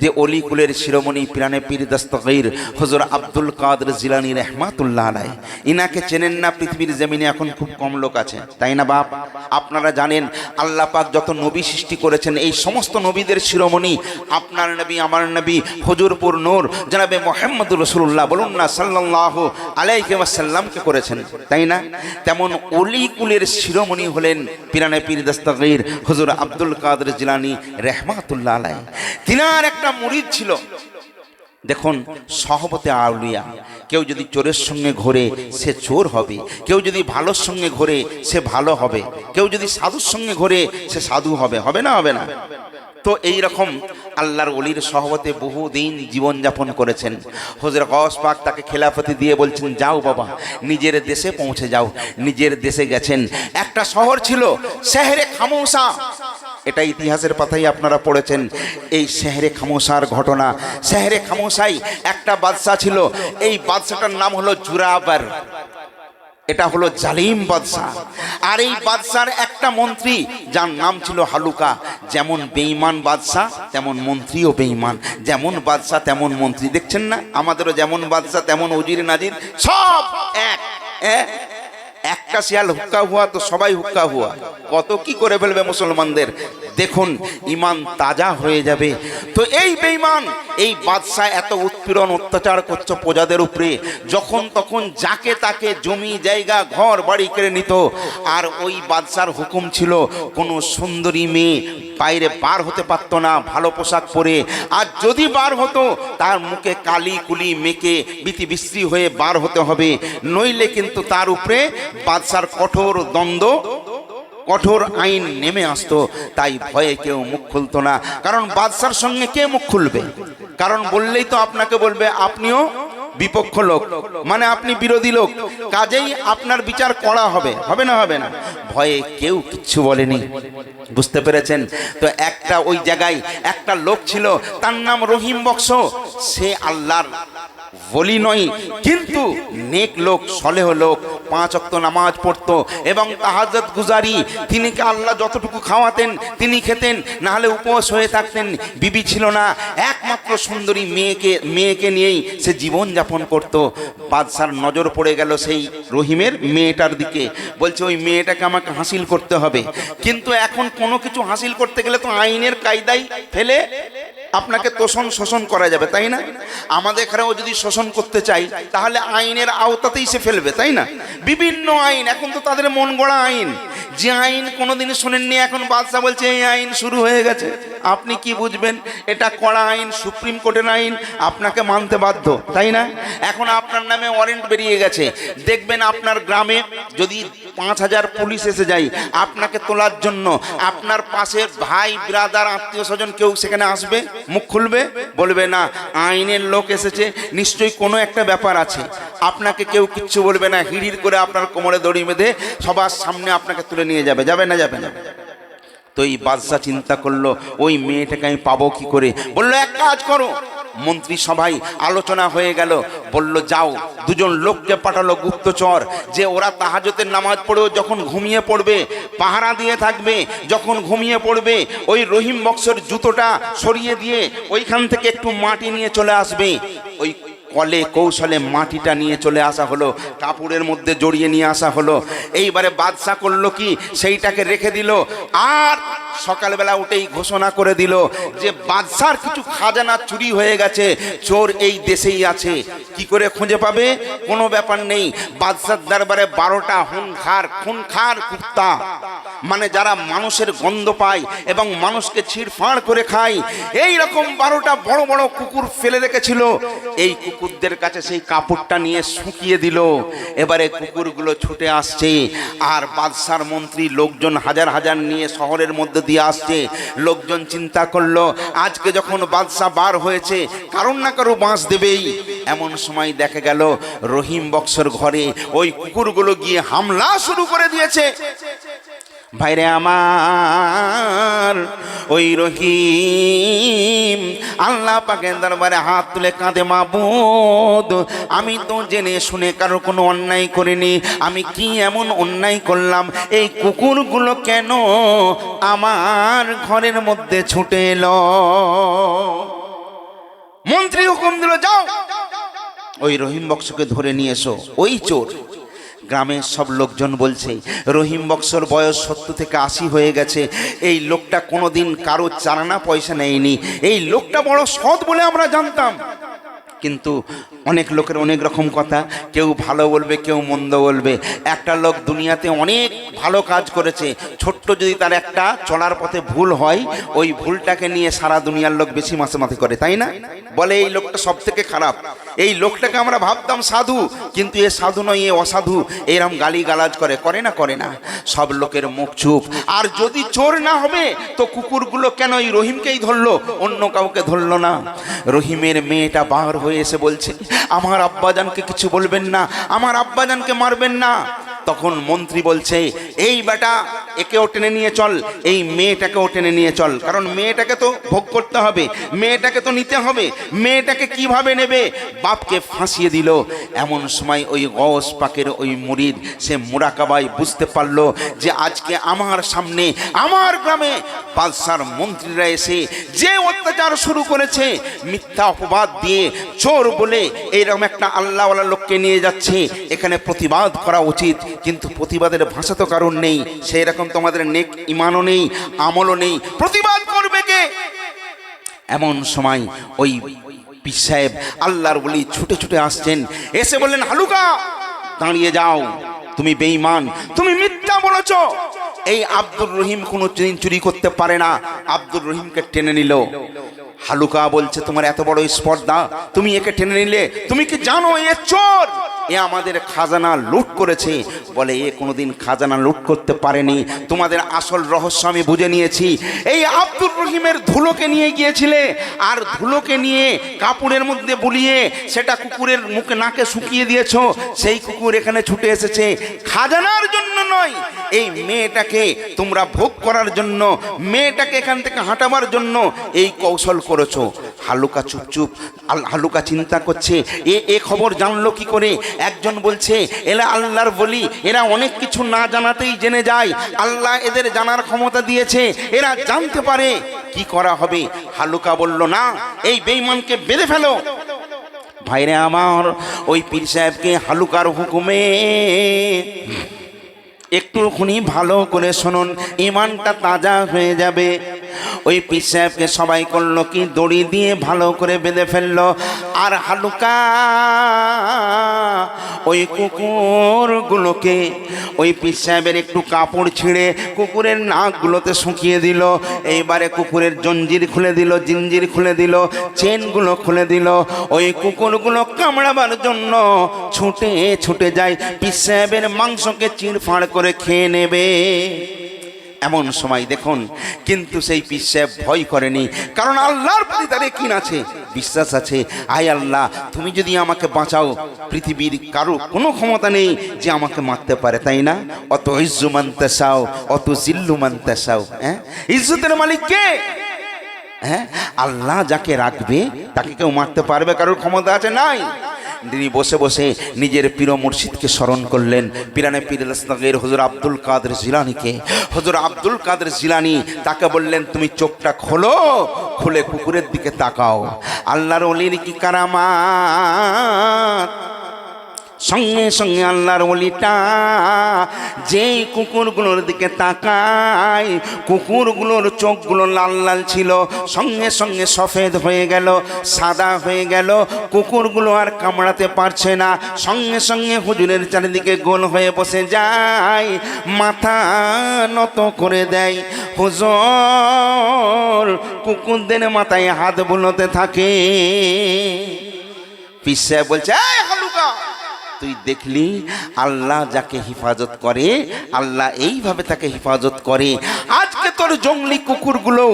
যে অলিকুলের শিরোমণি পিরানে পীর দস্তগীর হুজুর আব্দুল কাদের জিলানী রহমাতুল্লাহ আলাইহি, ইনাকে চেনেন না? পৃথিবীর জমিনে এখন খুব কম লোক আছে, তাই না বাপ? আপনারা জানেন আল্লাহ পাক যত নবী সৃষ্টি করেছেন, এই সমস্ত নবীদের শিরোমণি আপনার নবী, আমার নবী, হুজুরপুর নূর জনাবে মুহাম্মদুর রাসূলুল্লাহ বলুন না সাল্লাল্লাহু আলাইহি ওয়াসাল্লামকে করেছেন, তাই না? তেমন অলিকুলের শিরোমণি হলেন পিরানে পীর দস্তগীর হুজুর আব্দুল কাদের জিলানী রহমাতুল্লাহ আলাইহি। তিনার একটা মুরিদ ছিল, দেখুন সহবতে আউলিয়া, কেউ যদি চোরের সঙ্গে ঘোরে সে চোর হবে, কেউ যদি ভালোর সঙ্গে ঘোরে সে ভালো হবে, কেউ যদি সাধুর সঙ্গে ঘোরে সে সাধু হবে, হবে না? হবে না? তো এই রকম আল্লাহর ওলির সহবতে বহুদিন জীবনযাপন করেছেন। হুজুর গওস পাক তাকে খেলাফতি দিয়ে বলছেন, যাও বাবা নিজের দেশে পৌঁছে যাও। নিজের দেশে গেছেন। একটা শহর ছিল শহরে খামোসা, এটা ইতিহাসের পাতায় আপনারা পড়েছেন এই শহরে খামোসার ঘটনা। শহরে খামোসাই একটা বাদশা ছিল, এই বাদশাটার নাম হলো জুরাবার, এটা হলো জালিম বাদশা। আর এই বাদশার একটা মন্ত্রী যার নাম ছিল হালুকা। যেমন বেঈমান বাদশা তেমন মন্ত্রীও বেঈমান, যেমন বাদশা তেমন মন্ত্রী। দেখছেন না, আমাদেরও যেমন বাদশা তেমন উজির নাজির, সব এক। একটা শিয়াল হুক্কা হুয়া তো সবাই হুক্কা হুয়া, কত কি করে ফেলবে মুসলমানদের। দেখুন ইমান তাজা হয়ে যাবে। তো এই বেঈমান এই বাদশা এত উৎপীড়ন অত্যাচার করছে প্রজাদের উপরে, যখন তখন যাকে তাকে জমি জায়গা ঘর বাড়ি কেড়ে নিত। আর ওই বাদশার হুকুম ছিল কোনো সুন্দরী মেয়ে বাইরে বার হতে পারতো না ভালো পোশাক পরে, আর যদি বার হতো তার মুখে কালি কুলি মেখে বিতি বিশ্রী হয়ে বার হতে হবে, নইলে কিন্তু তার উপরে বাদশার কঠোর দ্বন্দ্ব, কঠোর আইন নেমে আসতো। তাই ভয়ে কেউ মুখ খুলতো না, কারণ বাদশার সঙ্গে কে মুখ খুলবে? কারণ বললেই তো আপনাকে বলবে আপনিও বিপক্ষ লোক, মানে আপনি বিরোধী লোক, কাজেই আপনার বিচার করা হবে, হবে না? হবে না? ভয়ে কেউ কিচ্ছু বলেনি, বুঝতে পেরেছেন? তো একটা ওই জায়গায় একটা লোক ছিল, তার নাম রহিম বক্স। সে আল্লাহর ওলি নয়, কিন্তু নেক লোক, সলেহ লোক, 5 ওয়াক্ত নামাজ পড়তো এবং তাহাজ্জুদ গুজারি। তিনি আল্লাহ যতটুকু খাওয়াতেন তিনি খেতেন, না হলে উপবাস হয়ে থাকতেন। বিবি ছিল না, একমাত্র সুন্দরী মেয়েকে নিয়েই সে জীবন যাপন করত। বাদশার নজর পড়ে গেল সেই রহিমের মেয়েটার দিকে, বলছে ওই মেয়েটাকে আমাকে হাসিল করতে হবে। কিন্তু এখন কোনো কিছু হাসিল করতে গেলে তো আইনের কায়দায় ফেলে আপনাকে তোষণ শোষণ করা যাবে, তাই না? আমাদের এখানেও যদি শোষণ করতে চাই তাহলে আইনের আওতাতেই সে ফেলবে, তাই না? বিভিন্ন আইন, এখন তো তাদের মন গড়া আইন, যে আইন কোনোদিন শোনেননি, এখন বাদশা বলছে এই আইন শুরু হয়ে গেছে। আপনি কি বুঝবেন? এটা কড়া আইন, সুপ্রিম কোর্টের আইন, আপনাকে মানতে বাধ্য, তাই না? এখন আপনার নামে ওয়ারেন্ট বেরিয়ে গেছে, দেখবেন আপনার গ্রামে যদি 5000 পুলিশ এসে যায় আপনাকে তোলার জন্য, আপনার পাশের ভাই ব্রাদার আত্মীয় স্বজন কেউ সেখানে আসবে? মুখ খুলবে? বলবে না। আইনের লোক এসেছে, নিশ্চয়ই কোনো একটা ব্যাপার আছে। আপনাকে কেউ কিচ্ছু বলবে না, হিড়ির করে আপনার কোমরে দড়ি বেঁধে সবার সামনে আপনাকে তুলে নিয়ে যাবে, যাবে না? যাবে না? তো এই বাদশা চিন্তা করলো ওই মেয়েটাকে আমি পাবো কি করে। বললো এক কাজ করো, মন্ত্রী সভায় আলোচনা হয়ে গেল, বলল যাও, 2জন লোককে পাঠালো গুপ্তচর, যে ওরা তাহাজ্জুদের নামাজ পড়েও যখন ঘুমিয়ে পড়বে পাহারা দিয়ে থাকবে, যখন ঘুমিয়ে পড়বে ওই রহিম বক্সের জুতোটা সরিয়ে দিয়ে ওইখান থেকে একটু মাটি নিয়ে চলে আসবে। ওই কলে কৌশলে মাটিটা নিয়ে চলে আসা হলো, কাপড়ের মধ্যে জড়িয়ে নিয়ে আসা হলো। এইবারে বাদশা করলো কি, সেইটাকে রেখে দিল। আর সকালবেলা উঠেই ঘোষণা করে দিল যে বাদশার কিছু খাজানা চুরি হয়ে গেছে, চোর এই দেশেই আছে। কি করে খুঁজে পাবে? কোনো ব্যাপার নেই। বাদশার দরবারে 12টা খুনখার কুত্তা, মানে যারা মানুষের গন্ধ পায় এবং মানুষকে ছিঁড়ফাড় করে খায়, এই রকম 12টা বড় বড় কুকুর ফেলে রেখেছিল। এই কুকুরদের কাছে সেই কাপড়টা নিয়ে শুকিয়ে দিল। এবারে কুকুরগুলো ছুটে আসছে, আর বাদশার মন্ত্রী লোকজন হাজার হাজার নিয়ে শহরের মধ্যে দিয়ে আসছে। লোকজন চিন্তা করলো আজকে যখন বাদশা বার হয়েছে কারণ না কারো বাঁশ দেবেই। এমন সময় দেখা গেল রহিম বক্সর ঘরে ওই কুকুরগুলো গিয়ে হামলা শুরু করে দিয়েছে। ভাইরে আমার, ওই রহিম আল্লাহ পাকের দরবারে হাত তুলে কাঁদে, মাবুদ আমি তো জেনে শুনে কারো কোনো অন্যায় করিনি, আমি কি এমন অন্যায় করলাম? এই কুকুরগুলো কেন আমার ঘরের মধ্যে ছুটে এলো? হুকুম দিল, যাও ওই রহিম বক্সকে ধরে নিয়ে এসো। ওই চোর। গ্রামের সব লোকজন বলছে রহিম বক্সর বয়স 70 থেকে 80 হয়ে গেছে, এই লোকটা কোনোদিন কারো চারানা পয়সা নেয়নি, এই লোকটা বড় সৎ বলে আমরা জানতাম। কিন্তু অনেক লোকের অনেক রকম কথা, কেউ ভালো বলবে, কেউ মন্দ বলবে। একটা লোক দুনিয়াতে অনেক ভালো কাজ করেছে, ছোট্ট যদি তার একটা চলার পথে ভুল হয়, ওই ভুলটাকে নিয়ে সারা দুনিয়ার লোক বেশি মাথামাতি করে, তাই না? বলে এই লোকটা সব থেকে খারাপ, এই লোকটাকে আমরা ভাবতাম সাধু, কিন্তু এ সাধু নয়, এ অসাধু, এরম গালি গালাজ করে, করে না? করে না? সব লোকের মুখ চুপ। আর যদি চোর না হবে তো কুকুরগুলো কেন এই রহিমকেই ধরলো, অন্য কাউকে ধরলো না? রহিমের মেয়েটা বার হয়ে এসে বলছে, আমার আব্বাজানকে কিছু বলবেন না, আমার আব্বাজানকে মারবেন না। তখন মন্ত্রী বলছে, এই বেটা একেও টেনে নিয়ে চল, এই মেয়েটাকেও টেনে নিয়ে চল, কারণ মেয়েটাকে তো ভোগ করতে হবে, মেয়েটাকে তো নিতে হবে, মেয়েটাকে কিভাবে নেবে? বাপকে ফাঁসিয়ে দিল। এমন সময় ওই গওস পাকের ওই মুরিদ সে মুরাকাবায় বুঝতে পারলো যে আজকে আমার সামনে, আমার গ্রামে বাদশার মন্ত্রীরা এসে যে অত্যাচার শুরু করেছে, মিথ্যা অপবাদ দিয়ে চোর বলে এইরকম একটা আল্লাহওয়ালা লোককে নিয়ে যাচ্ছে, এখানে প্রতিবাদ করা উচিত। কিন্তু প্রতিবাদের ভাষা তো কারণ নেই, সেই রকম তোমাদের নেক ইমানও নেই, আমলও নেই, প্রতিবাদ করবে কে? এমন সময় ওই পীর সাহেব আল্লাহর বলি ছুটে ছুটে আসছেন, এসে বললেন, হালুকা দাঁড়িয়ে যাও, তুমি বেঈমান, তুমি মিথ্যা বলেছো। এই আব্দুর রহিম কোনো চুরি করতে পারে না। আব্দুর রহিমকে টেনে নিল। হালুকা বলছে, তোমার এত বড় স্পর্ধা, তুমি একে টেনে নিলে? তুমি কি জানো এ চোর, এ আমাদের খাজানা লুট করেছে? বলে, এ কোনোদিন খাজানা লুট করতে পারেনি, তোমাদের আসল রহস্য আমি বুঝে নিয়েছি। এই আব্দুর রহিমের ধুলোকে নিয়ে গিয়েছিলে, আর ধুলোকে নিয়ে কাপড়ের মধ্যে বুলিয়ে সেটা কুকুরের মুখে নাকে শুকিয়ে দিয়েছ। সেই কুকুর এখানে ছুটে এসেছে খাজানার জন্য নয়, এই মেয়েটাকে তোমরা ভোগ করার জন্য, মেয়েটাকে এখান থেকে হাঁটাবার জন্য এই কৌশল করেছো। হালুকা চুপচুপ, হালুকা চিন্তা করছে, এ খবর জানলো কি করে? একজন বলছে, এরা আল্লাহর বলি, এরা অনেক কিছু না জানাতেই জেনে যায়, আল্লাহ এদের জানার ক্ষমতা দিয়েছে, এরা জানতে পারে, কি করা হবে? হালুকা বলল, না, এই বেঈমানকে বেঁধে ফেলো। ভাইরে আমার, ওই পীর সাহেবকে হালুকার হুকুমে একটুখানি ভালো করে শুনুন, ইমানটা তাজা হয়ে যাবে। ওই পীর সাহেবকে সবাই করলো কি, দড়ি দিয়ে ভালো করে বেঁধে ফেললো। আর হালুকা ওই কুকুরগুলোকে, ওই পীর সাহেবের একটু কাপড় ছিঁড়ে কুকুরের নাকগুলোতে শুকিয়ে দিল। এইবারে কুকুরের জঞ্জির খুলে দিল, জিঞ্জির খুলে দিল, চেনগুলো খুলে দিল। ওই কুকুরগুলো কামড়াবার জন্য ছুটে ছুটে যায়, পীর সাহেবের মাংসকে চিড়ফাড় করে খেয়ে নেবে। এমন সময় দেখুন, কিন্তু সেই পীর সাহেব ভয় করেনি, কারণ আল্লাহর প্রতি তার ইয়াকিন আছে, বিশ্বাস আছে। আয় আল্লাহ, তুমি যদি আমাকে বাঁচাও, পৃথিবীর কারো কোনো ক্ষমতা নেই যে আমাকে মারতে পারে, তাই না? অত ইজ্জু মান তাশাও, অত জিল্লু মান তাশাও। হ্যাঁ, ইজ্জতের মালিক কে? হ্যাঁ, আল্লাহ যাকে রাখবে তাকে কেউ মারতে পারবে? কারোর ক্ষমতা আছে? নাই। তিনি বসে বসে নিজের পীর মুর্শিদকে স্মরণ করলেন, পিরানে পীর দস্তগীর হুজুর আব্দুল কাদের জিলানীকে। হুজুর আব্দুল কাদের জিলানী তাকে বললেন, তুমি চোখটা খোলো, খুলে কুকুরের দিকে তাকাও। আল্লাহর ওলির কি কারামাত! সঙ্গে সঙ্গে আল্লাহর ওলিটা যেই কুকুরগুলোর দিকে তাকায়, কুকুরগুলোর চোখগুলো লাল লাল ছিল, সঙ্গে সঙ্গে সফেদ হয়ে গেল, সাদা হয়ে গেল, কুকুরগুলো আর কামড়াতে পারছে না। সঙ্গে সঙ্গে হুজুরের চারিদিকে গোল হয়ে বসে যায়, মাথা নত করে দেয়। হুজুর কুকুরদের মাথায় হাত বুলোতে থাকে। পীর সাহেব বলছে, এই হালুকা, তুই দেখলি আল্লাহ যাকে হেফাজত করে, আল্লাহ এইভাবে তাকে হেফাজত করে। আজকে তোর জঙ্গলি কুকুরগুলো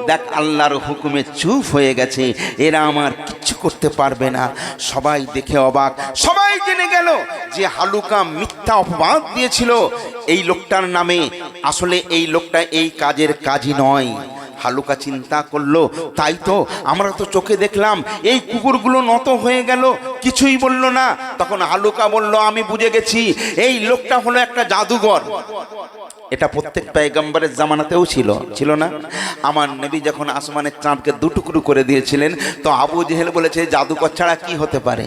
দেখ আল্লাহর হুকুমে চুপ হয়ে গেছে, এরা আমার কিচ্ছু করতে পারবে না। সবাই দেখে অবাক, সবাই জেনে গেল যে হালুকা মিথ্যা অপবাদ দিয়েছিল এই লোকটার নামে। আসলে এই লোকটা এই কাজের কাজই নয়। হালুকা চিন্তা করলো, তাই তো আমরা তো চোখে দেখলাম, এই কুকুরগুলো নত হয়ে গেল, কিছুই বলল না, তখন হালুকা বলল, আমি বুঝে গেছি, এই লোকটা হলো একটা জাদুঘর। এটা প্রত্যেক পয়গম্বরের জামানাতেও ছিল না? আমার নবী যখন আসমানের চাঁদকে দুটুকরো করে দিয়েছিলেন, তো আবু জেহেল বলেছে জাদুকর ছাড়া কি হতে পারে।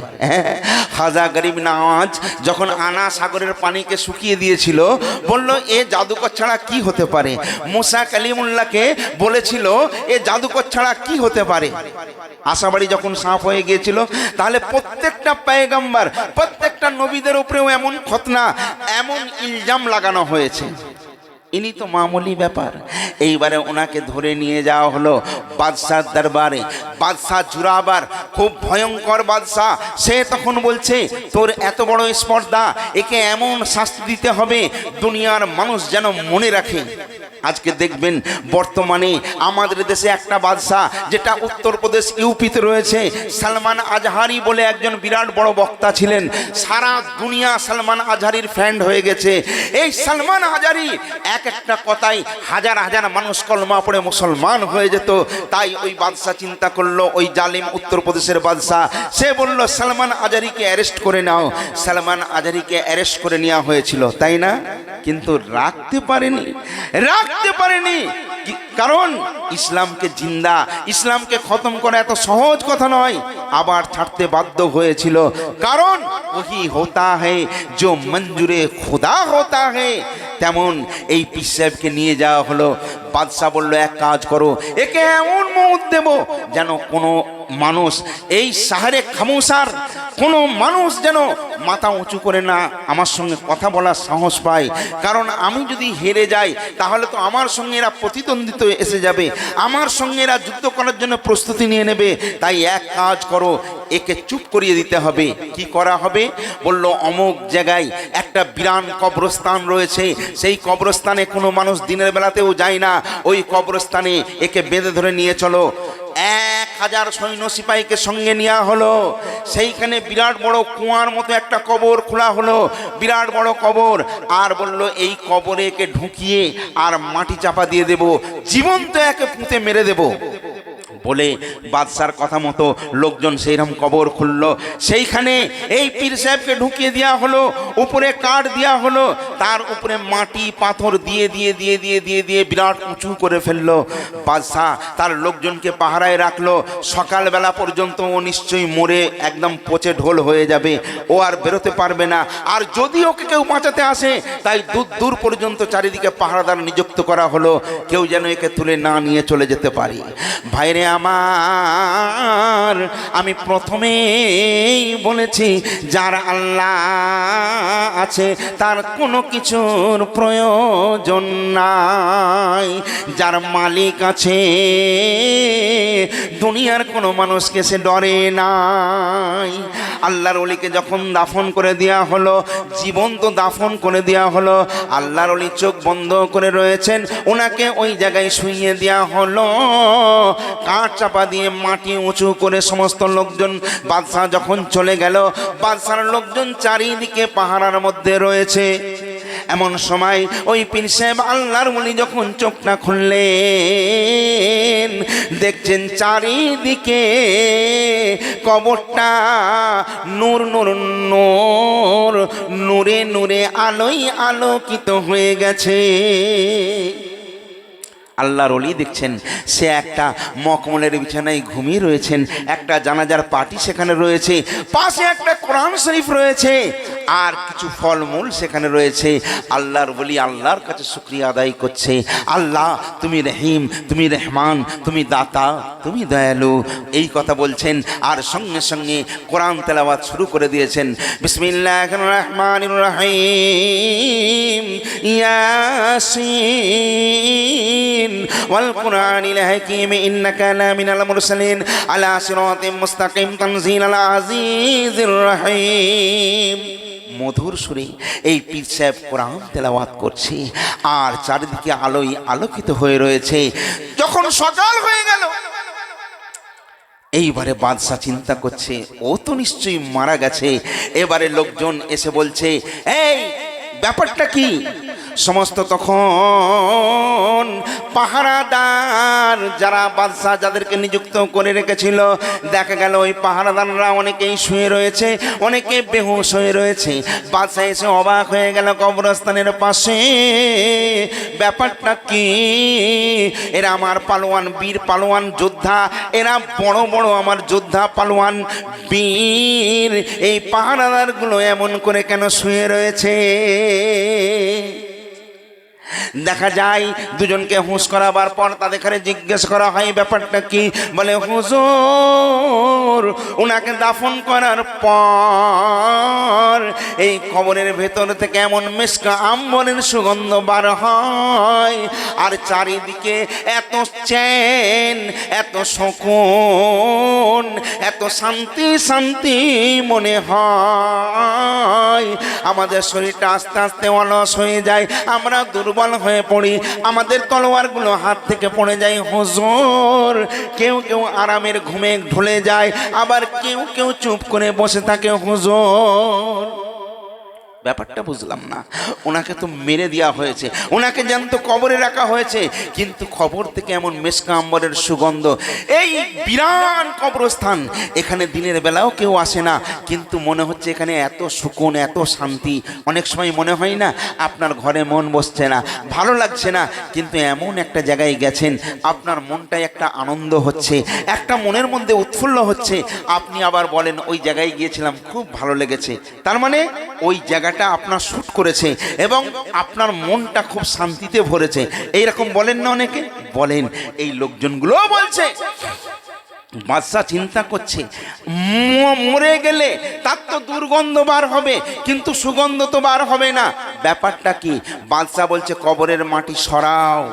খাজা গরিব নওয়াজ যখন আনা সাগরের পানিকে শুকিয়ে দিয়েছিল, বলল এ জাদুকর ছাড়া কি হতে পারে। মুসা কালিমুল্লাহকে বলেছিল এ জাদুকর ছাড়া কি হতে পারে। আশাবাড়ি যখন সাফ হয়ে গিয়েছিল, তাহলে প্রত্যেকটা পয়গম্বর, প্রত্যেকটা নবীদের উপরেও এমন খতনা, এমন ইলজাম লাগানো হয়েছে। ইনি তো মামুলি ব্যাপার। এইবারে ওনাকে ধরে নিয়ে যাওয়া হলো বাদশার দরবারে। বাদশাহ জুরাবার খুব ভয়ঙ্কর বাদশাহ। সে তখন বলছে, তোর এত বড় স্পর্ধা, একে এমন শাস্তি দিতে হবে দুনিয়ার মানুষ যেন মনে রাখে। আজকে দেখবেন বর্তমানে আমাদের দেশে একটা বাদশাহ, যেটা উত্তরপ্রদেশ ইউপিতে রয়েছে, সালমান আজহারি বলে একজন বিরাট বড় বক্তা ছিলেন। সারা দুনিয়া সালমান আজহারির ফ্যান হয়ে গেছে। এই সালমান আজহারি এক একটা কথাই হাজার হাজার মানুষ কলমা পড়ে মুসলমান হয়ে যেত। তাই ওই বাদশাহ চিন্তা করলো, ওই জালিম উত্তরপ্রদেশের বাদশাহ, সে বলল সালমান আজহারিকে অ্যারেস্ট করে নাও। সালমান আজহারিকে অ্যারেস্ট করে নেওয়া হয়েছিল, তাই না? কিন্তু রাখতে পারেনি। কারণ ইসলামকে জিন্দা, ইসলামকে খতম করা এত সহজ কথা নয়। আবার ছাড়তে বাধ্য হয়েছিল, কারণ ওহি হোতা হ্যায় जो मंजूरे खुदा होता है। তেমন এই পীর সাহেবকে নিয়ে যাওয়া হলো। বাদশাহ বলল, এক কাজ করো, একে এমন মৌত দেব যেন কোনো মানুষ, এই শহরে খামোসার কোনো মানুষ যেন মাথা উঁচু করে না আমার সঙ্গে কথা বলার সাহস পায়। কারণ আমি যদি হেরে যাই, তাহলে তো আমার সঙ্গে এরা প্রতিদ্বন্দ্বিতা এসে যাবে, আমার সঙ্গে এরা যুদ্ধ করার জন্য প্রস্তুতি নিয়ে নেবে। তাই এক কাজ করো, একে চুপ করিয়ে দিতে হবে। কি করা হবে? বলল, অমুক জায়গায় একটা বিরান কবরস্থান রয়েছে, সেই কবরস্থানে কোনো মানুষ দিনের বেলাতেও যায় না। ওই কবরস্থানে একে বেঁধে ধরে নিয়ে চলো। 1000 সৈন্য সিপাহীকে সঙ্গে নেওয়া হলো। সেইখানে বিরাট বড় কুয়ার মতো একটা কবর খোলা হলো, বিরাট বড় কবর। আর বলল, এই কবরে একে ঢুকিয়ে আর মাটি চাপা দিয়ে দেব, জীবন্ত একে পুঁতে মেরে দেব। বলে বাদশার কথা মতো লোকজন সেইরকম কবর খুলল। সেইখানে এই পীর সাহেবকে ঢুকিয়ে দেওয়া হলো, উপরে কাঠ দেওয়া হলো, তার উপরে মাটি পাথর দিয়ে দিয়ে দিয়ে দিয়ে দিয়ে দিয়ে বিরাট উঁচু করে ফেললো। বাদশাহ তার লোকজনকে পাহারায় রাখলো। সকালবেলা পর্যন্ত ও নিশ্চয়ই মরে একদম পচে ঢোল হয়ে যাবে, ও আর বেরোতে পারবে না। আর যদি ওকে কেউ বাঁচাতে আসে, তাই দূর দূর পর্যন্ত চারিদিকে পাহারাদার নিযুক্ত করা হলো, কেউ যেন একে তুলে না নিয়ে চলে যেতে পারি। ভাইরে আমার, আমি প্রথমেই বলেছি, যার আল্লাহ আছে তার কোনো কিছুর প্রয়োজন নাই। যার মালিক আছে, দুনিয়ার কোনো মানুষকে সে ডরে নাই। আল্লাহর ওলিকে যখন দাফন করে দেওয়া হলো, জীবন্ত দাফন করে দেওয়া হলো, আল্লাহর ওলি চোখ বন্ধ করে রয়েছেন, ওনাকে ওই জায়গায় শুইয়ে দেওয়া হলো। কাঠ চাপা দিয়ে মাটি উঁচু করে সমস্ত লোকজন, বাদশাহ যখন চলে গেল, বাদশার লোকজন চারিদিকে পাহারার মধ্যে রয়েছে। এমন সময় ওই পীর সাহেব আল্লাহর ওলি যখন চোখটা খুললেন, দেখছেন চারিদিকে কবরটা নূর নূর নূর, নূরে নূরে আলোয় আলোকিত হয়ে গেছে। আল্লাহর ওলি দেখছেন, সে একটা মকমলের বিছানায় ঘুমিয়ে রয়েছেন, একটা জানাজার পার্টি সেখানে রয়েছে, পাশে একটা কোরআন শরীফ রয়েছে, আর কিছু ফলমূল সেখানে রয়েছে। আল্লাহর ওলি আল্লাহর কাছে শুকরিয়া আদায় করছে, আল্লাহ তুমি রহিম, তুমি রহমান, তুমি দাতা, তুমি দয়ালু, এই কথা বলছেন। আর সঙ্গে সঙ্গে কোরআন তেলাওয়াত শুরু করে দিয়েছেন। বিসমিল্লাহির রহমানির রহিম, ইয়াসিন ওয়াল কুরআনিল হাকীম, ইন্নাকা লামিনাল মুরসালিন আলা সিরাতিম মুস্তাকিম, তানজিলাল আজিজির রহিম। মধুর সুরে এই পীর সাহেব কোরআন তেলাওয়াত করছে, আর চারিদিকে আলোয় আলোকিত হয়ে রয়েছে। যখন সকাল হয়ে গেল, এইবারে বাদশাহ চিন্তা করছে, ও তো নিশ্চয়ই মারা গেছে। এবারে লোকজন এসে বলছে, এই ব্যাপারটা কি? সমস্ত তখন পাহারাদার যারা বাদশাহ যাদেরকে নিযুক্ত করে রেখেছিল, দেখা গেল ওই পাহারাদাররা অনেকেই শুয়ে রয়েছে, অনেকে বেহুশ হয়ে রয়েছে। বাদশাহ এসে অবাক হয়ে গেল কবরস্থানের পাশে, ব্যাপারটা কি? এরা আমার পালোয়ান, বীর পালোয়ান যোদ্ধা, এরা বড় বড় আমার যোদ্ধা পালোয়ান বীর, এই পাহারাদারগুলো এমন করে কেন শুয়ে রয়েছে? দেখা যায় দুজনকে হুঁশ করাবার পর তাদের জিজ্ঞেস করা হয় ব্যাপারটা কি। বলে হুজুর, ওনাকে দাফন করার পর এই কবরের ভেতর থেকে এমন মিশকা আম্বরের সুগন্ধ বার হয়, আর চারিদিকে এত চ্যান, এত সুকুন, এত শান্তি শান্তি মনে হয়। আমাদের শরীরটা আস্তে আস্তে অলস হয়ে যায়, আমরা দুর্বল হয়ে পড়ি, আমাদের তলোয়ারগুলো হাত থেকে পড়ে যায়। হুজুর, কেউ কেউ আরামের ঘুমে ঢলে যায়, আবার কেউ কেউ চুপ করে বসে থাকে। হুজুর, ব্যাপারটা বুঝলাম না। ওনাকে তো মেরে দেওয়া হয়েছে, ওনাকে জ্যান্ত কবরে রাখা হয়েছে, কিন্তু খবর থেকে এমন মেশকা আম্বরের সুগন্ধ। এই বিরাট কবরস্থান, এখানে দিনের বেলাও কেউ আসে না, কিন্তু মনে হচ্ছে এখানে এত সুকুন, এত শান্তি। অনেক সময় মনে হয় না আপনার ঘরে মন বসছে না, ভালো লাগছে না, কিন্তু এমন একটা জায়গায় গেছেন, আপনার মনটায় একটা আনন্দ হচ্ছে, একটা মনের মধ্যে উৎফুল্ল হচ্ছে। আপনি আবার বলেন ওই জায়গায় গিয়েছিলাম, খুব ভালো লেগেছে। তার মানে ওই জায়গাটা আপনার শুট করেছে এবং আপনার মনটা খুব শান্তিতে ভরেছে। এইরকম বলেন না অনেকে? বলেন। এই লোকজনগুলো বলছে, বাদশা চিন্তা করছে মরে গেলে তার তো দুর্গন্ধ বার হবে, কিন্তু সুগন্ধ তো বার হবে না। ব্যাপারটা কি? বাদশা বলছে কবরের মাটি সরাও।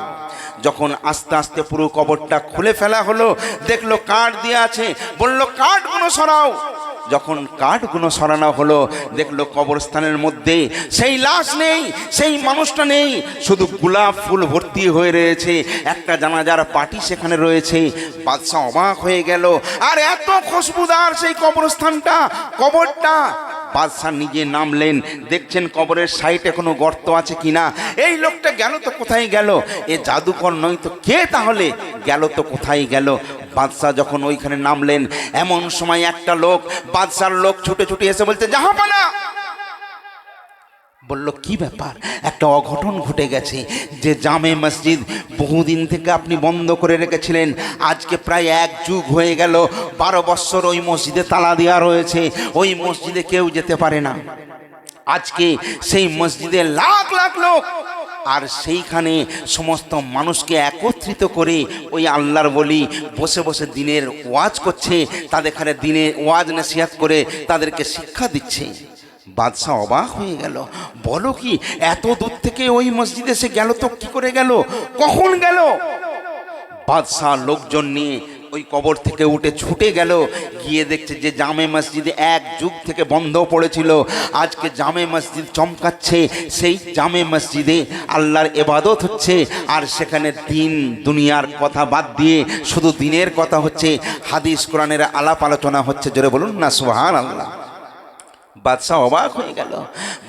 যখন আস্তে আস্তে পুরো কবরটা খুলে ফেলা হলো, দেখলো কাঠ দিয়ে আছে, বলল কাঠগুলো সরাও। যখন কাঠগুলো সরানো হলো, দেখলো কবরস্থানের মধ্যে সেই লাশ নেই, সেই মানুষটা নেই, শুধু গোলাপ ফুল ভর্তি হয়ে রয়েছে, একটা জানাজার পার্টি সেখানে রয়েছে। বাদশা অবাক হয়ে গেল, আর এত খুশবুদার সেই কবরস্থানটা, কবরটা। বাদশা নিজে নামলেন, দেখছেন কবরের সাইডে কোনো গর্ত আছে কিনা। এই লোকটা গেল তো কোথায় গেল? এ জাদুকর নয় তো কে? তাহলে গেল তো কোথায় গেল? বাদশা যখন ওইখানে নামলেন, এমন সময় একটা লোক, বাদশার লোক ছুটে ছুটে এসে বলতে, জাহাপানা। বলল কি ব্যাপার? একটা অঘটন ঘটে গেছে, যে জামে মসজিদ বহুদিন থেকে আপনি বন্ধ করে রেখেছিলেন, আজকে প্রায় 1 যুগ হয়ে গেল, 12 বছর ওই মসজিদে তালা দেওয়া রয়েছে, ওই মসজিদে কেউ যেতে পারে না। আজকে সেই মসজিদে লাখ লাখ লোক, আর সেইখানে সমস্ত মানুষকে একত্রিত করে ওই আল্লাহর বলি বসে বসে দিনের ওয়াজ করছে, তাদের এখানে দিনে ওয়াজ নসিহত করে তাদেরকে শিক্ষা দিচ্ছে। বাদশা অবাক হয়ে গেল, বলো কি, এত দূর থেকে ওই মসজিদে সে গেল তো কি করে গেল, কখন গেল? বাদশা লোকজন নিয়ে ওই কবর থেকে উঠে ছুটে গেল, গিয়ে দেখছে যে জামে মসজিদে 1 যুগ থেকে বন্ধ পড়েছিল, আজকে জামে মসজিদ চমকাচ্ছে। সেই জামে মসজিদে আল্লাহর ইবাদত হচ্ছে, আর সেখানে দিন দুনিয়ার কথা বাদ দিয়ে শুধু দিনের কথা হচ্ছে, হাদিস কোরআনের আলাপ আলোচনা হচ্ছে। জোরে বলুন না সুবহানাল্লাহ। বাদশা অবাক হয়ে গেল।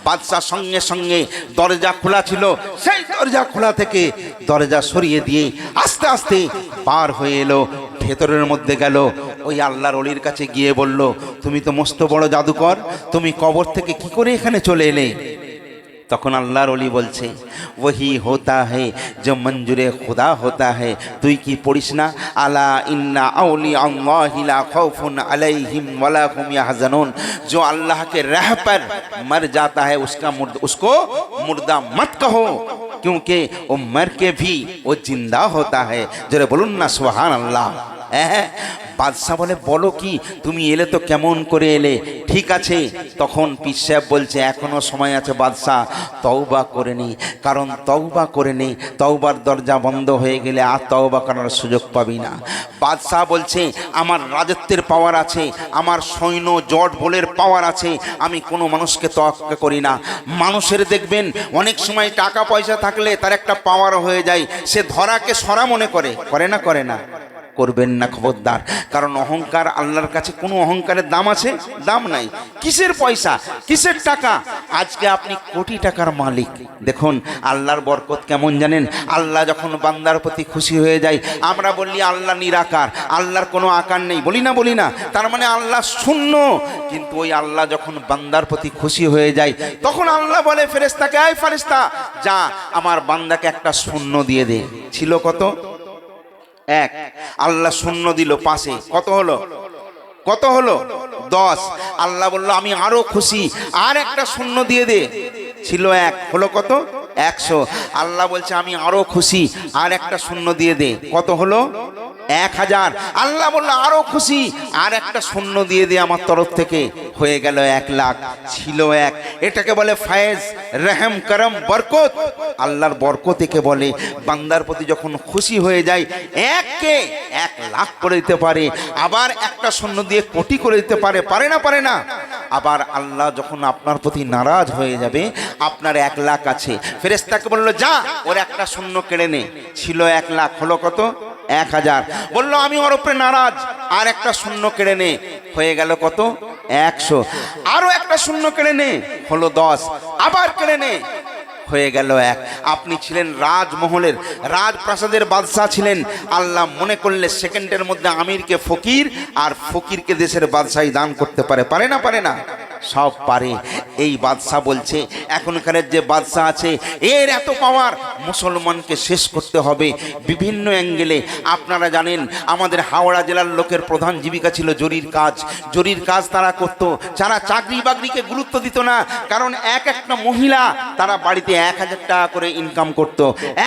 বাদশা সঙ্গে সঙ্গে দরজা খোলা ছিল, সেই দরজা খোলা থেকে দরজা সরিয়ে দিয়ে আস্তে আস্তে পার হয়ে এলো, ভেতরের মধ্যে গেল। ওই আল্লাহর ওলির কাছে গিয়ে বলল, তুমি তো মস্ত বড় জাদুকর, তুমি কবর থেকে কি করে এখানে চলে এলে? তখন আল্লাহর ওলি বলছে, ওহি হোতা হে जो मंजूर खुदा होता है। তুই কি পড়িস না, আলা ইন্না আউলিয়া আল্লাহি লা খাউফুন আলাইহিম ওয়ালা হুম ইয়াহজানুন, जो अल्लाह के राह पर मर जाता है उसको मुर्दा मत कहो, क्योंकि वो मर के भी वो जिंदा होता है। जरे बोलुन ना सुभान अल्लाह। বাদশা বলে, বলো কি, তুমি এলে তো কেমন করে এলে? ঠিক আছে। তখন পীর সাহেব বলছে, এখনো সময় আছে বাদশা, তওবা করে নি, কারণ তওবা করে নি, তওবার দরজা বন্ধ হয়ে গেলে আর তওবা করার সুযোগ পাবি না। বাদশা বলছে, আমার রাজত্বের পাওয়ার আছে, আমার সৈন্য জট বলের পাওয়ার আছে, আমি কোনো মানুষকে তোয়াক্কা করি না। মানুষের দেখবেন অনেক সময় টাকা পয়সা থাকলে তার একটা পাওয়ার হয়ে যায়, সে ধরাকে সরা মনে করে, করে না? করবেন না, খবরদার। কারণ অহংকার, আল্লাহর কাছে কোনো অহংকারের দাম আছে? দাম নাই। কিসের পয়সা, কিসের টাকা? আজকে আপনি কোটি টাকার মালিক। দেখুন আল্লাহর বরকত কেমন জানেন? আল্লাহ যখন বান্দার প্রতি খুশি হয়ে যায়, আমরা বলি আল্লাহ নিরাকার, আল্লাহর কোনো আকার নেই, বলি না, তার মানে আল্লাহ শূন্য। কিন্তু ওই আল্লাহ যখন বান্দার প্রতি খুশি হয়ে যায়, তখন আল্লাহ বলে ফেরেশতাকে, এই ফেরেশতা যা আমার বান্দাকে একটা শূন্য দিয়ে দে। ছিল কত? এক। আল্লাহ শূন্য দিল পাশে, কত হলো? 10। আল্লাহ বলল আমি আরো খুশি, আর একটা শূন্য দিয়ে দে। ছিল এক, হলো কত? 100। আল্লাহ বলছে আমি আরো খুশি, আর একটা শূন্য দিয়ে দে। কত হলো? 1000। আল্লাহ বলল আরো খুশি, আর একটা শূন্য দিয়ে দে আমার তরফ থেকে। হয়ে গেল 1,00,000। ছিল এক। এটাকে বলে ফায়েজ, রহম, করম, বরকত। আল্লাহর বরকত একে বলে। বান্দার প্রতি যখন খুশি হয়ে যায়, এককে 1,00,000 করে দিতে পারে, আবার একটা শূন্য দিয়ে কোটি করে দিতে পারে। পারে না? আবার আল্লাহ যখন আপনার প্রতি নারাজ হয়ে যাবে, আপনার 1,00,000 আছে, ফেরেশতাকে বলল যা ওর একটা শূন্য কেড়ে নে। ছিল 1,00,000, হলো কত? 1000। বলল আমি ওর উপরে নারাজ, আর একটা শূন্য কেড়ে নে। হয়ে গেল কত? 100। আরো একটা শূন্য কেড়ে নে, হলো 10। আবার কেড়ে নে, হয়ে গেল 1। আপনি ছিলেন রাজমহলের, রাজপ্রাসাদের বাদশাহ ছিলেন। আল্লাহ মনে করলে সেকেন্ডের মধ্যে আমিরকে ফকির, আর ফকিরকে দেশের বাদশাহী দান করতে পারে না? সব পারে। এই বাদশাহ বলছে এখনকার যে বাদশাহ আছে, এর এত পাওয়ার, মুসলমানকে শেষ করতে হবে বিভিন্ন অ্যাঙ্গেলে। আপনারা জানেন আমাদের হাওড়া জেলার লোকের প্রধান জীবিকা ছিল জরির কাজ তারা করত। যারা চাকরি বাকরিকে গুরুত্ব দিত না, কারণ একটা মহিলা তারা বাড়িতে 1,000 টাকা করে ইনকাম করত,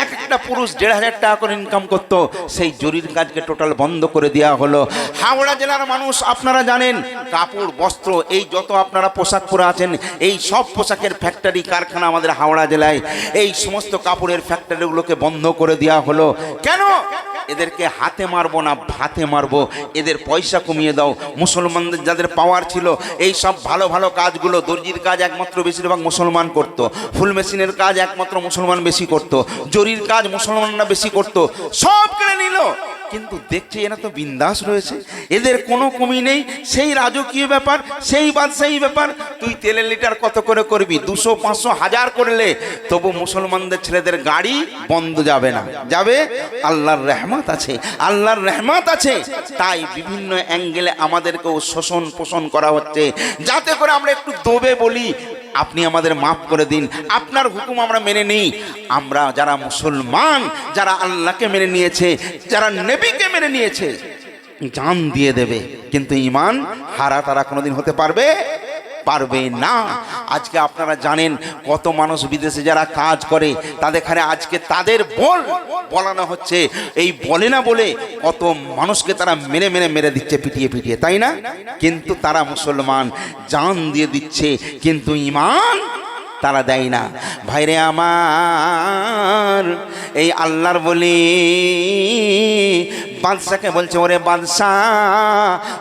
একটা পুরুষ 1,500 টাকা করে ইনকাম করত। সেই জরির কাজকে টোটাল বন্ধ করে দেওয়া হলো। হাওড়া জেলার মানুষ আপনারা জানেন, কাপড় বস্ত্র এই যত আপনারা পোশাক পরে আছেন, এই সব পোশাকের ফ্যাক্টরি কারখানা আমাদের হাওড়া জেলায়। এই সমস্ত কাপড়ের ফ্যাক্টরিগুলোকে বন্ধ করে দেওয়া হলো। কেন? এদেরকে হাতে মারবো না, ভাতে মারবো, এদের পয়সা কমিয়ে দাও। মুসলমানদের যাদের পাওয়ার ছিল, এই সব ভালো ভালো কাজগুলো, দর্জির কাজ একমাত্র বেশিরভাগ মুসলমান করত, ফুল মেশিনের কাজ একমাত্র মুসলমান বেশি করত, জরির কাজ মুসলমানরা বেশি করত, সব কেড়ে নিল। কিন্তু দেখছে এরা তো বিন্দাস রয়েছে, এদের কোনো কমি নেই। সেই রাজকীয় ব্যাপার, সেই বাদশাহী ব্যাপার। তুই তেলের লিটার কত করে করবি? 200, 500, 1000 করলে তবু মুসলমানদের ছেলেদের গাড়ি বন্ধ যাবে না, যাবে। আল্লাহর রহমত আছে। তাই বিভিন্ন অ্যাঙ্গেলে আমাদেরকেও শোষণ পোষণ করা হচ্ছে, যাতে করে আমরা একটু দবে বলি আপনি আমাদের মাফ করে দিন, আপনার হুকুম আমরা মেনে নিই। আমরা যারা মুসলমান, যারা আল্লাহকে মেনে নিয়েছে, যারা নবীকে মেনে নিয়েছে, জান দিয়ে দেবে। কিন্তু ঈমান হারা তারা কোনোদিন হতে পারবে না। আজকে আপনারা জানেন কত মানুষ বিদেশে যারা কাজ করে, তাদের আজকে তাদের বলানো হচ্ছে। এই বলে না বলে কত মানুষকে তারা মেরে দিচ্ছে, পিটিয়ে, তাই না? কিন্তু তারা মুসলমান, জান দিয়ে দিচ্ছে, কিন্তু ঈমান তারা দেয় না। ভাইরে আমার, এই আল্লাহর বলি বাদশাকে বলছে, ওরে বাদশা,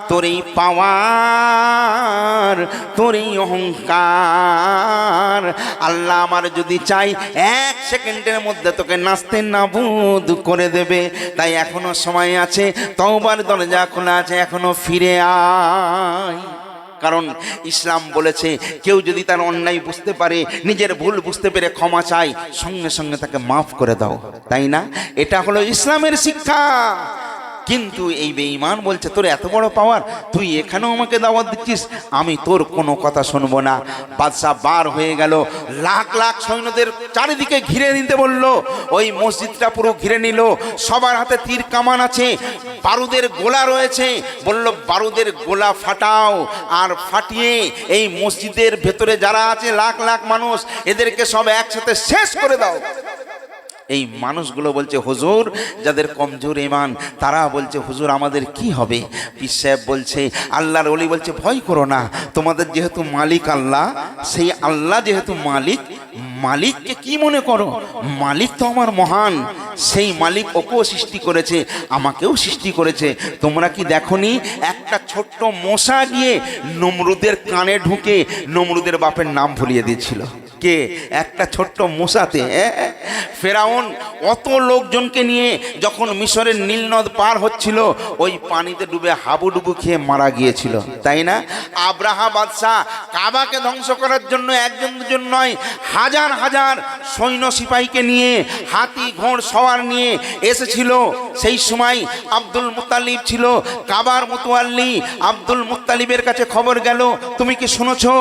তোর এই পাওয়ার, তোর এই অহংকার, আল্লাহ আমার যদি চাই 1 সেকেন্ডের মধ্যে তোকে নাস্তে নাবুদ করে দেবে। তাই এখনো সময় আছে, তওবার দরজা খোলা আছে, এখনো ফিরে আয়। কারণ ইসলাম বলেছে কেউ যদি তার অন্যায় বুঝতে পারে, নিজের ভুল বুঝতে পেরে ক্ষমা চায়, সঙ্গে সঙ্গে তাকে মাফ করে দাও, তাই না? এটা হলো ইসলামের শিক্ষা। কিন্তু এই বেঈমান বলছে তোর এত বড় পাওয়ার, তুই এখানেও আমাকে দাওয়াত দিচ্ছিস, আমি তোর কোনো কথা শুনবো না। বাদশা বার হয়ে গেল, লাখ লাখ সৈন্যদের চারিদিকে ঘিরে নিতে বলল। ওই মসজিদটা পুরো ঘিরে নিল, সবার হাতে তীর কামান আছে, বারুদের গোলা রয়েছে। বলল বারুদের গোলা ফাটাও, আর ফাটিয়ে এই মসজিদের ভেতরে যারা আছে লাখ লাখ মানুষ, এদেরকে সব একসাথে শেষ করে দাও। এই মানুষগুলো বলছে হুজুর, যাদের কমজোর ঈমান তারা বলছে হুজুর আমাদের কি হবে? পীর সাহেব বলছে, আল্লাহর ওলি বলছে ভয় করো না, তোমাদের যেহেতু মালিক আল্লাহ, সেই আল্লাহ যেহেতু মালিককে কি মনে করো? মালিক তো আমার মহান, সেই মালিক ওকেও সৃষ্টি করেছে, আমাকেও সৃষ্টি করেছে। তোমরা কি দেখোনি একটা ছোট্ট মশা গিয়ে নমরুদের কানে ঢুকে নমরুদের বাপের নাম ভুলিয়ে দিয়েছিল? কে? একটা ছোট্ট মূসাতে। ফেরাউন অত লোকজনকে নিয়ে যখন মিশরের নীল নদ পার হচ্ছিল, ওই পানিতে ডুবে হাবুডুবু খেয়ে মারা গিয়েছিল, তাই না? আব্রাহা বাদশাহ কাবাকে ধ্বংস করার জন্য একজন দুজন নয়, হাজার হাজার সৈন্য সিপাহীকে নিয়ে, হাতি ঘোড় সওয়ার নিয়ে এসেছিল। সেই সময় আব্দুল মুত্তালিব ছিল কাবার মুতওয়াল্লি। আব্দুল মুত্তালিবের কাছে খবর গেল, তুমি কি শুনেছো?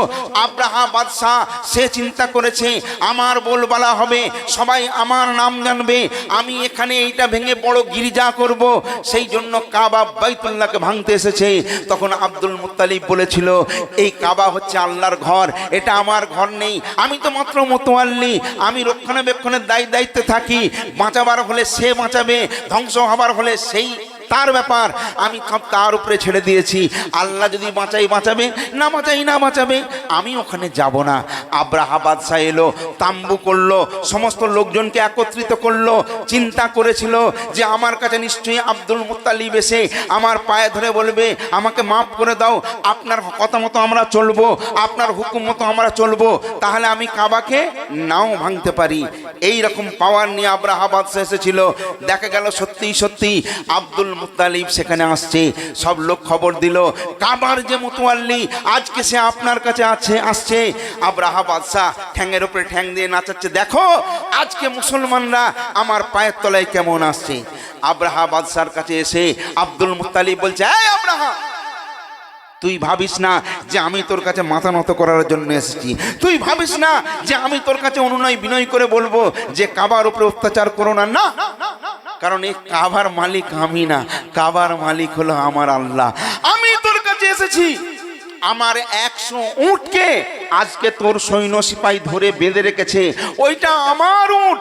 আব্রাহা বাদশাহ সে চিন্তা করেছে আমার বলবালা হবে, সবাই আমার নাম জানবে, আমি এখানে এইটা ভেঙে বড় গির্জা করব, সেই জন্য কাবা বাইতুল্লাহকে ভাঙতে এসেছে। তখন আব্দুল মুত্তালিব বলেছিল, এই কাবা হচ্ছে আল্লাহর ঘর, এটা আমার ঘর নেই, আমি তো মাত্র মুতওয়াল্লি, আমি রক্ষণাবেক্ষণের দায়িত্বে থাকি, বাঁচাবার হলে সে বাঁচাবে, ধ্বংস হবার হলে সেই তার ব্যাপার, আমি সব তার উপরে ছেড়ে দিয়েছি। আল্লাহ যদি বাঁচাই বাঁচাবে, না বাঁচাই না বাঁচাবে, আমি ওখানে যাব না। আব্রাহা বাদশাহ এলো, তাম্বু করলো, সমস্ত লোকজনকে একত্রিত করলো, চিন্তা করেছিল যে আমার কাছে নিশ্চয়ই আব্দুল মুত্তালিব এসে আমার পায়ে ধরে বলবে আমাকে মাফ করে দাও, আপনার কথা মতো আমরা চলবো, আপনার হুকুম মতো আমরা চলবো, তাহলে আমি কাবাকে নাও ভাঙতে পারি। এই রকম পাওয়ার নিয়ে আব্রাহা বাদশাহ এসেছিল। দেখা গেল সত্যি সত্যি আব্দুল মুত্তালিব সেখানে আসছে। সব লোক খবর দিল, কাবার যে মুতওয়াল্লি আজকে সে আপনার কাছে আসছে। আব্রাহা বাদশাহ ঠ্যাঙের উপরে ঠ্যাং দিয়ে নাচাচ্ছে, দেখো আজকে মুসলমানরা আমার পায়ের তলায় কেমন আসছে। আব্রাহা বাদশার কাছে এসে আব্দুল মুত্তালিব বলছে, এই আব্রাহা, তুই ভাবিস না যে আমি তোর কাছে মাথা নত করার জন্য এসেছি, তুই ভাবিস না যে আমি তোর কাছে অনুনয় বিনয় করে বলবো যে কাবার উপরে অত্যাচার করো না, না, কারণ এই কাবার মালিক আমি না, কাবার মালিক হলো আমার আল্লাহ। আমি তোর কাছে এসেছি, আমার 100 উটকে আজকে তোর সৈন্য সিপাহী ধরে বেঁধে রেখেছে, ওইটা আমার উট,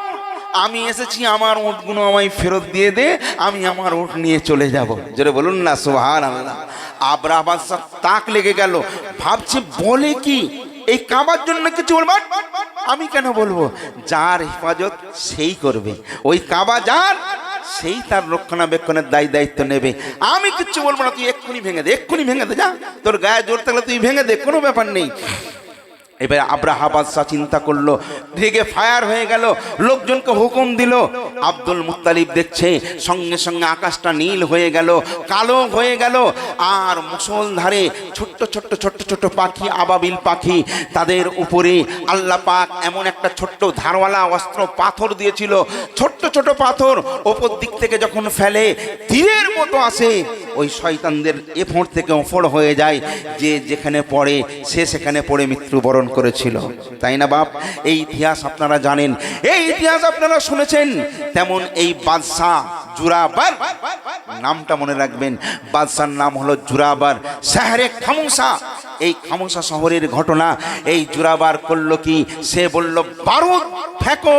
আমি এসেছি, আমার উটগুলো আমায় ফেরত দিয়ে দে, আমি আমার উট নিয়ে চলে যাব। জোরে বলুন না সুবহানাল্লাহ। আব্রাহা বাদশাহ তাক লেগে গেল, ভাবছে বলে কি, এই কাবার জন্য কিছু বলবো? আমি কেন বলবো? যার হেফাজত সেই করবে, ওই কাবা যার, সেই তার রক্ষণাবেক্ষণের দায়িত্ব নেবে। আমি কিচ্ছু বলবো না, তুই এক্ষুনি ভেঙে দে, এক্ষুনি ভেঙে দে, যা, তোর গায়ে জোর থাকলে তুই ভেঙে দে, কোনো ব্যাপার নেই। এবার আব্রাহা বাদশাহ চিন্তা করলো, রেগে ফায়ার হয়ে গেল, লোকজনকে হুকুম দিল। আব্দুল মুত্তালিব দেখছে সঙ্গে সঙ্গে আকাশটা নীল হয়ে গেল, কালো হয়ে গেল, আর মুষলধারে ছোট্ট ছোট্ট ছোট্ট ছোট্ট পাখি, আবাবিল পাখি, তাদের উপরে আল্লাহ পাক এমন একটা ছোট্ট ধারওয়ালা অস্ত্র পাথর দিয়েছিল, ছোট্ট ছোট পাথর ওপর দিক থেকে যখন ফেলে তীরের মতো আসে, ওই শয়তানদের এফোঁড় থেকে ওফোড় হয়ে যায়, যে যেখানে পড়ে সে সেখানে পড়ে মৃত্যুবরণ করেছিল, তাই না বাপ? এই ইতিহাস আপনারা জানেন, এই ইতিহাস আপনারা শুনেছেন। তেমন এই বাদশাহ জুরাবার, নামটা মনে রাখবেন, বাদশার নাম হলো জুরাবার, শহরে খামুসা। এই খামুসা শহরের ঘটনা, এই জুরাবার করলো কি, সে বলল বারুদ ফেঁকো।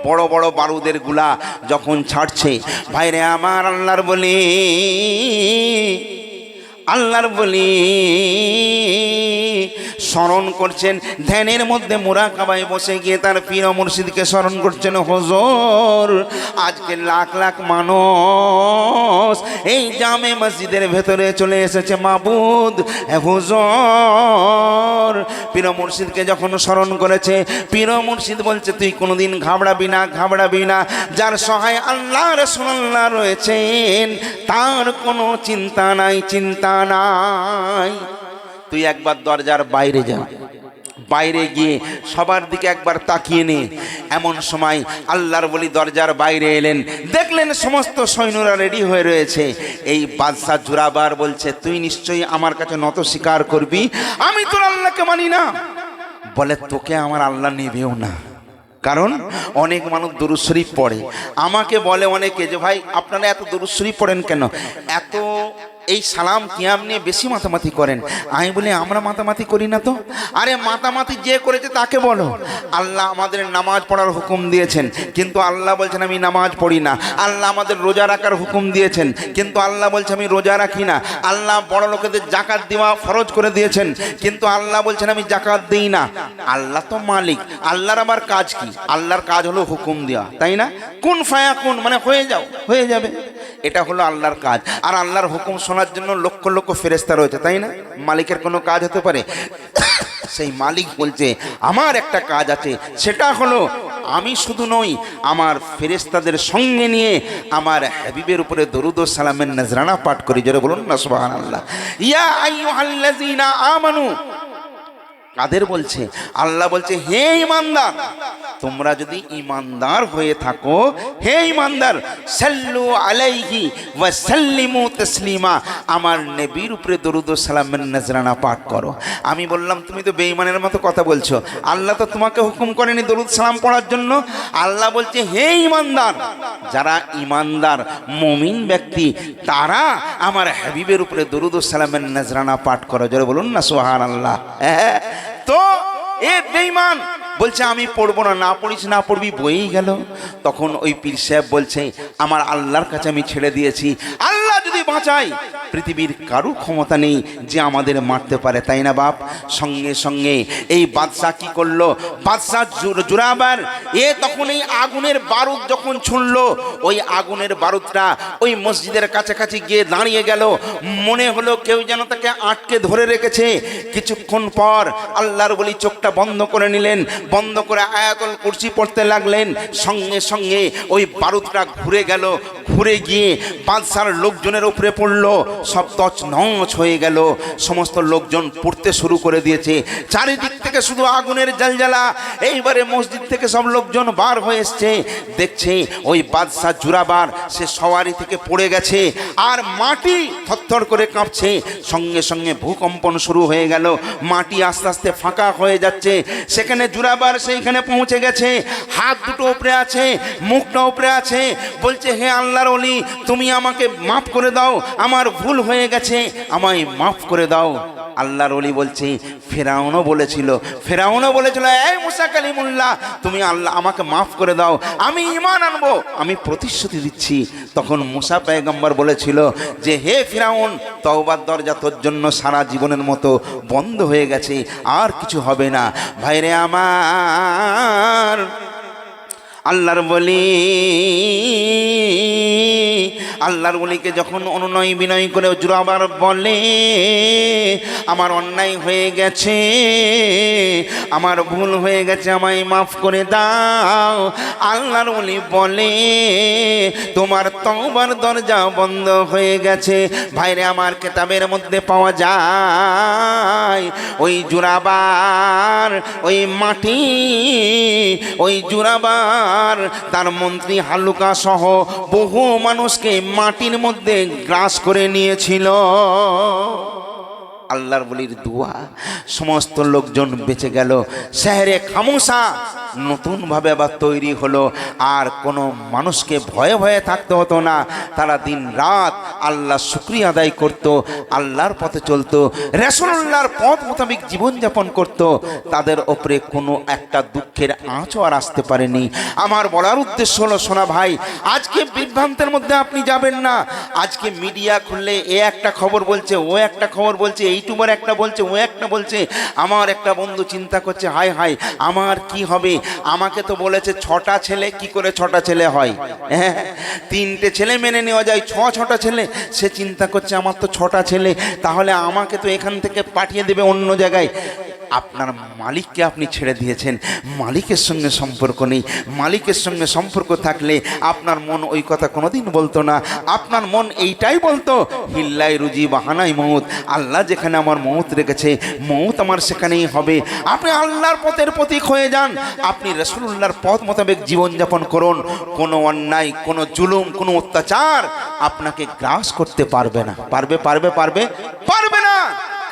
বড় বড় বারুদের গুলা যখন ছাড়ছে, ভাইরে আমার, আল্লাহর বলি, আল্লাহর বলি স্মরণ করছেন, ধ্যানের মধ্যে মুরাকাবায় বসে গিয়ে তার পীর ও মুর্শিদকে স্মরণ করছেন। হুজুর, আজকে লাখ লাখ মানুষ এই জামে মসজিদের ভেতরে চলে এসেছে, মাবুদ হুজুর। পীর ও মুর্শিদকে যখন স্মরণ করেছে, পীর ও মুর্শিদ বলছে, তুই কোনোদিন ঘাবড়াবি না, ঘাবড়াবি না, যার সহায় আল্লাহ রাসূলুল্লাহ রয়েছেন তার কোনো চিন্তা নাই, চিন্তা নাই। তুই একবার দরজার বাইরে যা, বাইরে গিয়ে সবার দিকে একবার তাকিয়ে নে। এমন সময় আল্লাহর বলি দরজার বাইরে এলেন, দেখলেন সমস্ত সৈন্যরা রেডি হয়ে রয়েছে। এই বাদশাহ জুরাবার বলছে, তুই নিশ্চয়ই আমার কাছে নত স্বীকার করবি, আমি তোর আল্লাহকে মানি না। বলে, তোকে আমার আল্লাহ নেবেও না, কারণ অনেক মানুষ দুরূদ শরীফ পড়ে। আমাকে বলে অনেকে যে ভাই আপনারা এত দুরূদ শরীফ পড়েন কেন, এত এই সালাম কিয়াম নিয়ে বেশি মাতামাতি করেন। আমি বলি, আমরা মাতামাতি করি না তো। আরে মাতামাতি যে করেছে তাকে বলো। আল্লাহ আমাদের নামাজ পড়ার হুকুম দিয়েছেন, কিন্তু আল্লাহ বলছেন আমি নামাজ পড়ি না। আল্লাহ আমাদের রোজা রাখার হুকুম দিয়েছেন, কিন্তু আল্লাহ বলছে আমি রোজা রাখি না। আল্লাহ বড় লোকেদের জাকাত দেওয়া ফরজ করে দিয়েছেন, কিন্তু আল্লাহ বলছেন আমি জাকাত দিই না। আল্লাহ তো মালিক, আল্লাহর আবার কাজ কি? আল্লাহর কাজ হলো হুকুম দেওয়া, তাই না? কুন ফায়াকুন, মানে হয়ে যাও, হয়ে যাবে, এটা হলো আল্লাহর কাজ। আর আল্লাহর হুকুম শোনার জন্য লক্ষ লক্ষ ফেরেশতা রয়েছে, তাই না? মালিকের কোনো কাজ হতে পারে সেই মালিক বলছে আমার একটা কাজ আছে, সেটা হলো আমি শুধু নই, আমার ফেরেশতাদের সঙ্গে নিয়ে আমার হাবিবের উপরে দরুদ ও সালামের নজরানা পাঠ করি। জোরে বলুন না সুবহানাল্লাহ। ইয়া আইয়ুহাল্লাযীনা আমানু, কাদের বলছে? আল্লাহ বলছে হে ঈমানদার, তোমরা যদি ঈমানদার হয়ে থাকো, হে ঈমানদার, সাল্লু আলাইহি ওয়া সাল্লিমু তাসলিমা, আমার নবীর উপরে দরুদ ও সালামের নজরানা পাঠ করো। আমি বললাম তুমি তো বেঈমানের মতো কথা বলছো, আল্লাহ তো তোমাকে হুকুম করেনি দরুদ সালাম পড়ার জন্য। আল্লাহ বলছে হে ঈমানদার, যারা ঈমানদার মুমিন ব্যক্তি তারা আমার হাবিবের উপরে দরুদ ও সালামের নজরানা পাঠ করো। জোরে বলুন না সুবহানাল্লাহ। তো এ বেঈমান বলছে আমি পড়বো না, না পড়িস না পড়বি, বইই গেল। তখন ওই পীর সাহেব বলছে আমার আল্লাহর কাছে আমি ছেড়ে দিয়েছি, আল্লাহ যদি বাঁচায় পৃথিবীর কারো ক্ষমতা নেই যে আমাদের মারতে পারে, তাই না বাপ? সঙ্গে সঙ্গে এই বাদশাহ কি করলো, বাদশাহ জুরাবার তখন এই আগুনের বারুদ যখন ছুঁড়লো, ওই আগুনের বারুদটা ওই মসজিদের কাছাকাছি গিয়ে দাঁড়িয়ে গেল। মনে হলো কেউ যেন তাকে আটকে ধরে রেখেছে। কিছুক্ষণ পর আল্লাহর বলি চোখটা বন্ধ করে নিলেন, বন্ধ করে আয়াতুল কুরসি পড়তে লাগলেন। সঙ্গে সঙ্গে ওই বারুদটা ঘুরে গেল, ঘুরে গিয়ে বাদশার লোকজনের উপরে পড়লো, সব তছনছ হয়ে গেল। সমস্ত লোকজন পড়তে শুরু করে দিয়েছে, চারিদিক থেকে শুধু আগুনের জ্বালজ্বালা। এইবারে মসজিদ থেকে সব লোকজন বার হয়ে এসছে, দেখছে ওই বাদশাহ জুরাবার সে সওয়ারি থেকে পড়ে গেছে, আর মাটি থরথর করে কাঁপছে। সঙ্গে সঙ্গে ভূকম্পন শুরু হয়ে গেল, মাটি আস্তে আস্তে ফাঁকা হয়ে যাচ্ছে। সেখানে জুরাবার সেইখানে পৌঁছে গেছে, হাত দুটো উপরে আছে, মুখটা উপরে আছে, বলছে হে আল্লাহর ওলি, তুমি আমাকে মাফ করে দাও, আমার ভুল হয়ে গেছে, আমায় মাফ করে দাও। আল্লাহর ওলি বলছে ফেরাউনও বলেছিল এই মুসা কালিমুল্লাহ, তুমি আল্লাহ আমাকে মাফ করে দাও, আমি ঈমান আনবো, আমি প্রতিশ্রুতি দিচ্ছি। তখন মুসা পয়গম্বর বলেছিল যে হে ফিরাউন, তওবার দরজা তোর জন্য সারা জীবনের মতো বন্ধ হয়ে গেছে, আর কিছু হবে না। ভাইরে আমার, আল্লাহর বলিকে যখন অনুনয় বিনয় করে জুরাবার বলে আমার অন্যায় হয়ে গেছে, আমার ভুল হয়ে গেছে, আমায় মাফ করে দাও, আল্লাহর বলি বলে তোমার তওবার দরজা বন্ধ হয়ে গেছে। ভাইরে আমার, কিতাবের মধ্যে পাওয়া যায় ওই জুরাবার, ওই মাটি, ওই জুরাবার তার মন্ত্রী হালুকা সহ বহু মানুষকে মাটির মধ্যে গ্রাস করে নিয়েছিল। আল্লাহর বলির দোয়া, সমস্ত লোকজন বেঁচে গেল। শহরে খামোশা নতুনভাবে আবার তৈরি হলো, আর কোনো মানুষকে ভয়ে ভয়ে থাকতে হতো না। তারা দিন রাত আল্লাহ শুকরিয়া আদায় করত, আল্লাহর পথে চলতো, রাসূলুল্লাহর পথ মোতাবেক জীবনযাপন করত। তাদের ওপরে কোনো একটা দুঃখের আঁচও আর আসতে পারেনি। আমার বলার উদ্দেশ্য হলো, শোনা ভাই, আজকে বিভ্রান্তের মধ্যে আপনি যাবেন না। আজকে মিডিয়া খুললে এ একটা খবর বলছে, ও একটা খবর বলছে, ইউটিউবার একটা বলছে, ও একটা বলছে। আমার একটা বন্ধু চিন্তা করছে হায় হায় আমার কি হবে, আমাকে তো বলেছে 6টা ছেলে, কি করে 6টা ছেলে হয়? হ্যাঁ, 3টে ছেলে মেনে নেওয়া যায়, 6টা ছেলে। সে চিন্তা করছে আমার তো 6টা ছেলে, তাহলে আমাকে তো এখান থেকে পাঠিয়ে দেবে অন্য জায়গায়। আপনার মালিককে আপনি ছেড়ে দিয়েছেন, মালিকের সঙ্গে সম্পর্ক নেই। মালিকের সঙ্গে সম্পর্ক থাকলে আপনার মন ওই কথা কোনোদিন বলতো না। আপনার মন এইটাই বলতো হিল্লাই রুজি বাহানাই মৌত, আল্লাহ যেখানে আমার মৌত রেখেছে, মৌত আমার সেখানেই হবে। আপনি আল্লাহর পথের প্রতীক হয়ে যান, আপনি রাসূলুল্লাহর পথ মোতাবেক জীবনযাপন করুন। কোনো অন্যায়, কোনো জুলুম, কোনো অত্যাচার আপনাকে গ্রাস করতে পারবে না। পারবে না।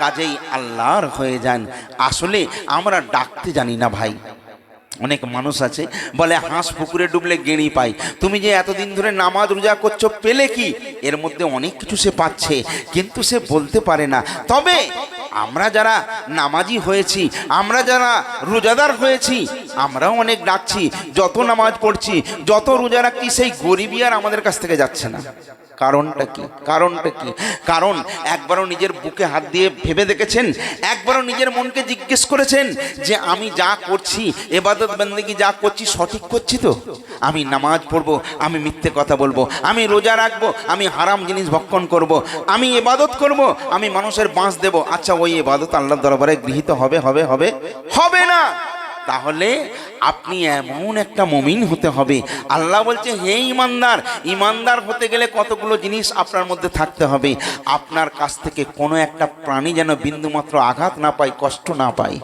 কাজেই আল্লাহর হয়ে যান। আসলে আমরা ডাকতে জানি না ভাই। অনেক মানুষ আছে বলে হাঁস পুকুরে ডুবলে গেঁড়ি পাই। তুমি যে এতদিন ধরে নামাজ রোজা করছো পেলে কি? এর মধ্যে অনেক কিছু সে পাচ্ছে, কিন্তু সে বলতে পারে না। তবে আমরা যারা নামাজি হয়েছি, আমরা যারা রোজাদার হয়েছি, আমরাও অনেক ডাকছি। যত নামাজ পড়ছি, যত রোজা রাখছি, সেই গরিবই আর আমাদের কাছ থেকে যাচ্ছে না। কারণটা কি? কারণটা কি? কারণ একবারও নিজের বুকে হাত দিয়ে ভেবে দেখেছেন? একবারও নিজের মনকে জিজ্ঞেস করেছেন যে আমি যা করছি, ইবাদত বন্দেগী যা করছি সঠিক করছি তো? আমি নামাজ পড়বো, আমি মিথ্যে কথা বলবো, আমি রোজা রাখবো, আমি হারাম জিনিস ভক্ষণ করব, আমি ইবাদত করব, আমি মানুষের বাঁশ দেব, আচ্ছা ওই ইবাদত আল্লাহর দরবারে গৃহীত হবে? হবে হবে হবে না। তাহলে আপনি এমন একটা মুমিন হতে হবে, আল্লাহ বলছে হে ইমানদার, ইমানদার হতে গেলে কতগুলো জিনিস আপনার মধ্যে থাকতে হবে। আপনার কাছ থেকে কোনো একটা প্রাণী যেন বিন্দুমাত্র আঘাত না পায়, কষ্ট না পায়।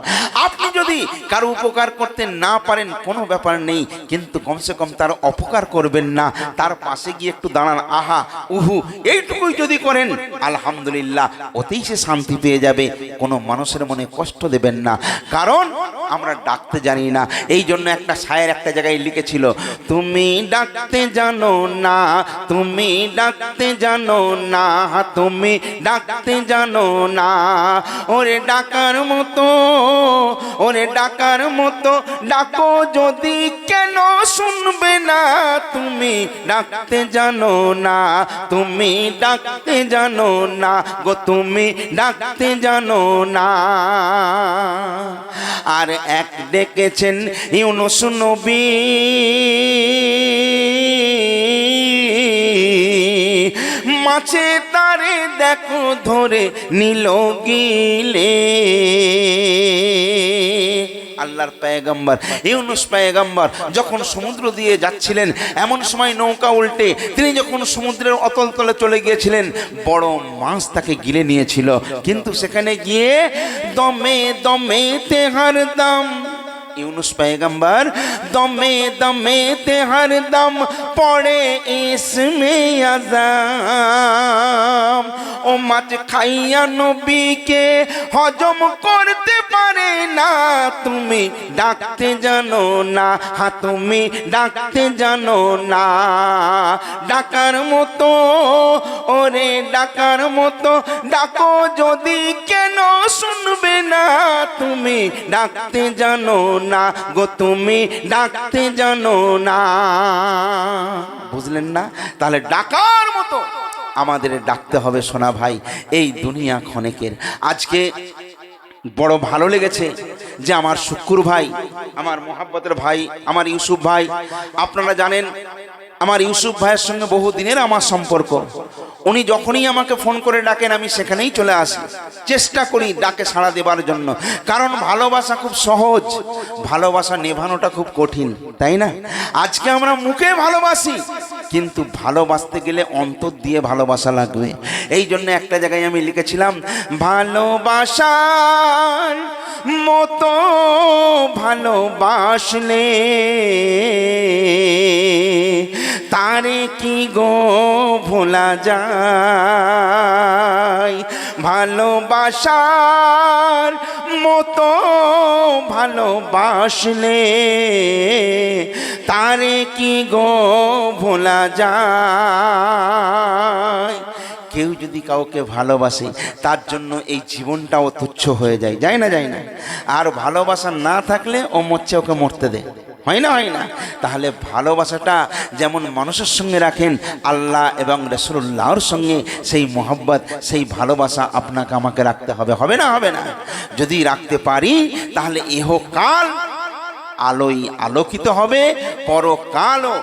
আপনি যদি কারো উপকার করতে না পারেন কোনো ব্যাপার নেই, কিন্তু কমসে কম তার অপকার করবেন না, তার পাশে গিয়ে একটু দাঁড়ান, আহা উহু এইটুকুই যদি করেন আলহামদুলিল্লাহ, ওতেই সে শান্তি পেয়ে যাবে। কোনো মানুষের মনে কষ্ট দেবেন না, কারণ আমরা ডাকতে জানি না। এই জন্য একটা শায়ের একটা জায়গায় লিখেছিল, তুমি ডাকতে জানো না, তুমি ডাকতে জানো না, তুমি ডাকতে জানো না, ওরে ডাকার মতো, ওরে ডাকার মতো ডাকো যদি কেন শুনবে না, তুমি ডাকতে জানো না, তুমি ডাকতে জানো না গো, তুমি ডাকতে জানো না। আর এক ডেকেছেন ইউনুস নবী, মাছে তারে দেখো ধরে নিল গিলে। আল্লাহর পয়গম্বর ইউনুস পয়গম্বর যখন সমুদ্র দিয়ে যাচ্ছিলেন, এমন সময় নৌকা উল্টে তিনি যখন সমুদ্রের অতল তলে চলে গিয়েছিলেন, বড় মাছ তাকে গিলে নিয়েছিল। কিন্তু সেখানে গিয়ে দমে দমে তেহার দাম, ইউনুস পয়গম্বর দমে দমে তেহার দাম পড়ে ইসমে আযাম। ও মাছ খাইয়া নবীকে হজম করতে পারে না, তুমি ডাকতে জানো না, হ্যাঁ তুমি ডাকতে জানো না। ডাকার মতো, ওরে ডাকার মতো ডাকো যদি কেন শুনবে না, তুমি ডাকতে জানো না গো, তুমি ডাকতে জানো না। বুঝলেন না? তাহলে ডাকার মতো আমাদের ডাকতে হবে সোনা ভাই। এই দুনিয়া ক্ষণিকের। আজকে বড় ভালো লেগেছে যে আমার শুক্কুর ভাই, আমার মোহাব্বতের ভাই, আমার ইউসুফ ভাই, আপনারা জানেন আমার ইউসুফ ভাইয়ের সঙ্গে বহু দিনের আমার সম্পর্ক। উনি যখনই আমাকে ফোন করে ডাকেন আমি সেখানেই চলে আসি, চেষ্টা করি ডাকে সাড়া দেবার জন্য। কারণ ভালোবাসা খুব সহজ, ভালোবাসা নেভানোটা খুব কঠিন, তাই না? আজকে আমরা মুখে ভালোবাসি, কিন্তু ভালোবাসতে গেলে অন্তর দিয়ে ভালোবাসা লাগবে। এই জন্য একটা জায়গায় আমি লিখেছিলাম, ভালোবাসার মতো ভালোবাসলে তারে কি গো ভোলা যায়। ভালোবাসার মতো ভালোবাসলে তারে কি গো ভোলা যায়। কেউ যদি কাউকে ভালোবাসে তার জন্য এই জীবনটাও তুচ্ছ হয়ে যায়, যায় না? যায় না? আর ভালোবাসা না থাকলে ও মরছে, ওকে মরতে দে, হয় না? হয় না? তাহলে ভালোবাসাটা যেমন মানুষের সঙ্গে রাখেন, আল্লাহ এবং রাসূলুল্লাহর সঙ্গে সেই মোহাব্বত, সেই ভালোবাসা আপনাকে আমাকে রাখতে হবে। হবে না? হবে না? যদি রাখতে পারি তাহলে ইহকাল আলোয় আলোকিত হবে, পরকালও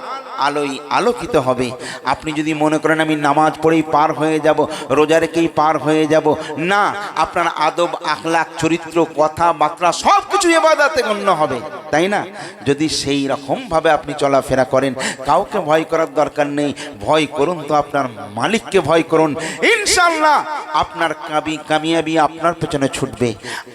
আলোয় আলোকিত হবে। আপনি যদি মনে করেন আমি নামাজ পড়েই পার হয়ে যাব, রোজা রেখেই পার হয়ে যাব, না, আপনার আদব আখলাক চরিত্র কথাবার্তা সব কিছু ইবাদতে গণ্য হবে, তাই না? যদি সেই রকমভাবে আপনি চলাফেরা করেন, কাউকে ভয় করার দরকার নেই। ভয় করুন তো আপনার মালিককে ভয় করুন, ইনশাআল্লাহ আপনার কামিয়াবি আপনার পেছনে ছুটবে।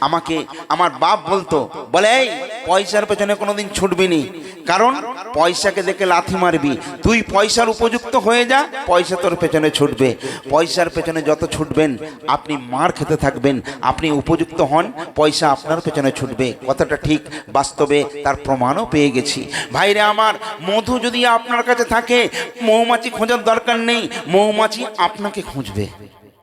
আমাকে আমার বাপ বলতো, বলে এই পয়সার পেছনে কোনোদিন ছুটবি নি, কারণ পয়সাকে দেখে লাথি মারবি। তুই পয়সার উপযুক্ত হয়ে যা, পয়সা তোর পেছনে ছুটবে। পয়সার পেছনে যত ছুটবেন আপনি মার খেতে থাকবেন। আপনি উপযুক্ত হন, পয়সা আপনার পেছনে ছুটবে। কথাটা ঠিক, বাস্তবে তার প্রমাণও পেয়ে গেছি। ভাইরে আমার, মধু যদি আপনার কাছে থাকে মৌমাছি খোঁজার দরকার নেই, মৌমাছি আপনাকে খুঁজবে।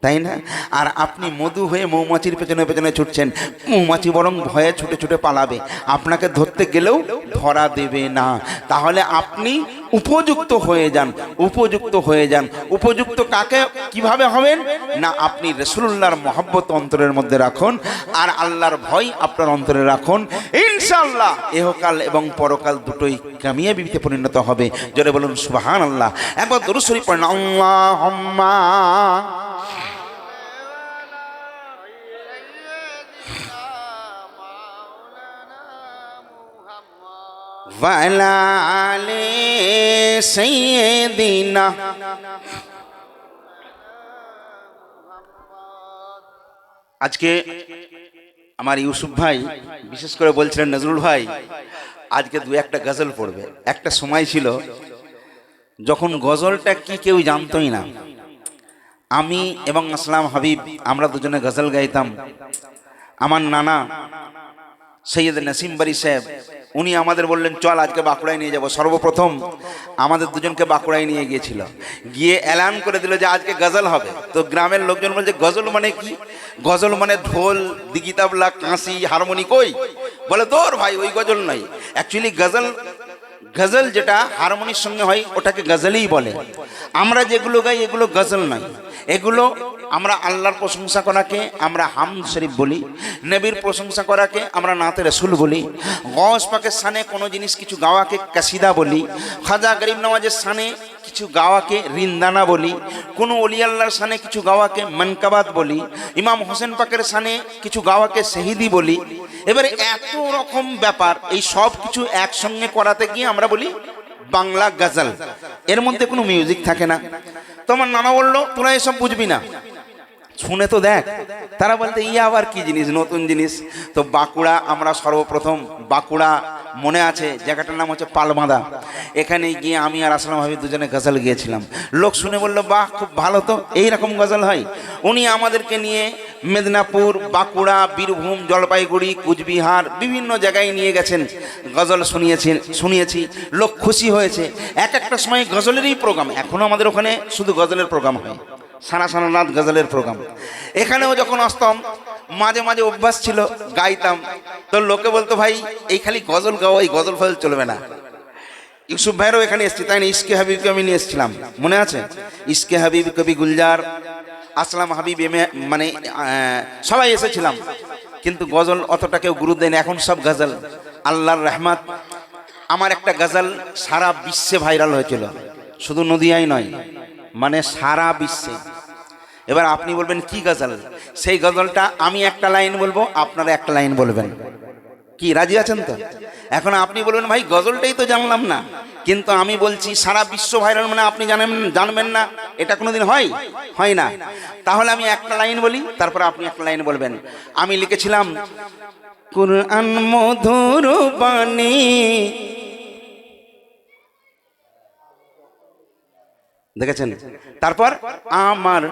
তাই না? আর আপনি মধু হয়ে মৌমাছির পেছনে পেছনে ছুটছেন, মৌমাছি বরং ভয়ে ছুটে ছুটে পালাবে, আপনাকে ধরতে গেলেও ধরা দেবে না। তাহলে আপনি উপযুক্ত হয়ে যান, উপযুক্ত হয়ে যান। উপযুক্ত কাকে কিভাবে হবেন না, আপনি রাসূলুল্লাহর মহব্বত অন্তরের মধ্যে রাখুন, আর আল্লাহর ভয় আপনার অন্তরে রাখুন। ইনশাআল্লাহ ইহকাল এবং পরকাল দুটোই কামিয়াবিতে পরিণত হবে। জোরে বলুন সুবহানাল্লাহ। একবার দরুদ শরীফ পড়েন, আল্লাহুম্মা ওয়ালা আলে সাইয়্যিদিনা। আজকে আমার ইউসুফ ভাই বিশেষ করে বলছিলেন, নজরুল ভাই আজকে দু একটা গজল পড়বে। একটা সময় ছিল যখন গজলটা কি কেউ জানতই না। আমি এবং আসলাম হাবিব আমরা দুজনে গজল গাইতাম। আমার নানা সৈয়দ নাসিম বারি সাহেব উনি আমাদের বললেন, চল আজকে বাঁকুড়ায় নিয়ে যাব। সর্বপ্রথম আমাদের দুজনকে বাঁকুড়ায় নিয়ে গিয়েছিল, গিয়ে এলান করে দিল যে আজকে গজল হবে। তো গ্রামের লোকজন বলছে গজল মানে কি? গজল মানে ঢোল, দিগি তাবলা, কাঁসি, হারমোনি। কই? বলে দৌড় ভাই, ওই গজল নয়। অ্যাকচুয়ালি গজল, গজল যেটা হারমোনির সঙ্গে হয় ওটাকে গজলই বলে। আমরা যেগুলো গাই এগুলো গজল নয়, এগুলো আমরা আল্লাহর প্রশংসা করাকে আমরা হামদ শরীফ বলি, নবীর প্রশংসা করাকে আমরা নাতে রসুল বলি, গওস পাকের শানে কোনো জিনিস কিছু গাওয়াকে কাসিদা বলি, খাজা গরিব নওয়াজের শানে কিছু গাওয়াকে রিন্দানা বলি, কোনো অলি আল্লাহর শানে কিছু গাওয়াকে মনকাবাত বলি, ইমাম হোসেন পাকের শানে কিছু গাওয়াকে শহীদি বলি। এবারে এত রকম ব্যাপার, এই সব কিছু একসঙ্গে করাতে গিয়ে আমরা বলি বাংলা গজল। এর মধ্যে কোনো মিউজিক থাকে না। তোমার নানা বললো তোরা এসব বুঝবি না, শুনে তো দেখ। তারা বলতে ইয়া আবার কি জিনিস, নতুন জিনিস। তো বাঁকুড়া, আমরা সর্বপ্রথম বাঁকুড়া মনে আছে জায়গাটার নাম হচ্ছে পালবাঁধা। এখানে গিয়ে আমি আর আসলাম হাবিব দুজনে গজল গিয়েছিলাম। লোক শুনে বললো বাহ, খুব ভালো, তো এইরকম গজল হয়। উনি আমাদেরকে নিয়ে মেদিনীপুর, বাঁকুড়া, বীরভূম, জলপাইগুড়ি, কুচবিহার বিভিন্ন জায়গায় নিয়ে গেছেন, গজল শুনিয়েছি। লোক খুশি হয়েছে। এক একটা সময় গজলেরই প্রোগ্রাম। এখনও আমাদের ওখানে শুধু গজলের প্রোগ্রাম হয়, সারা সারা রাত গজলের প্রোগ্রাম। এখানেও যখন আসতাম মাঝে মাঝে অভ্যাস ছিল, গাইতাম। তো লোকে বলতো ভাই এই খালি গজল গাও, এই গজল ফজল চলবে না। ইউসুফ ভাইয়েরও এখানে এসেছি, তাই না? ইসকে হাবিবকে আমি নিয়ে এসেছিলাম, মনে আছে? ইসকে হাবিব, কবি গুলজার, আসলাম হাবিব, মানে সবাই এসেছিলাম। কিন্তু গজল অতটা কেউ গুরুত্ব দেয় না। এখন সব গজল। আল্লাহর রহমত, আমার একটা গজল সারা বিশ্বে ভাইরাল হয়েছিল, শুধু নদিয়ায় নয়, মানে সারা বিশ্বে। এবার আপনি বলবেন কি গজল? সেই গজলটা আমি একটা লাইন বলবো, আপনারা একটা লাইন বলবেন। কি রাজি আছেন তো? এখন আপনি বলবেন ভাই গজলটাই তো জানলাম না, কিন্তু আমি বলছি সারা বিশ্ব ভাইরাল, মানে আপনি জানবেন না, এটা কোনোদিন হয় না। তাহলে আমি একটা লাইন বলি, তারপর আপনি একটা লাইন বলবেন। আমি লিখেছিলাম কুরআন মধুর বাণী, দেখেছেন? তারপর আমার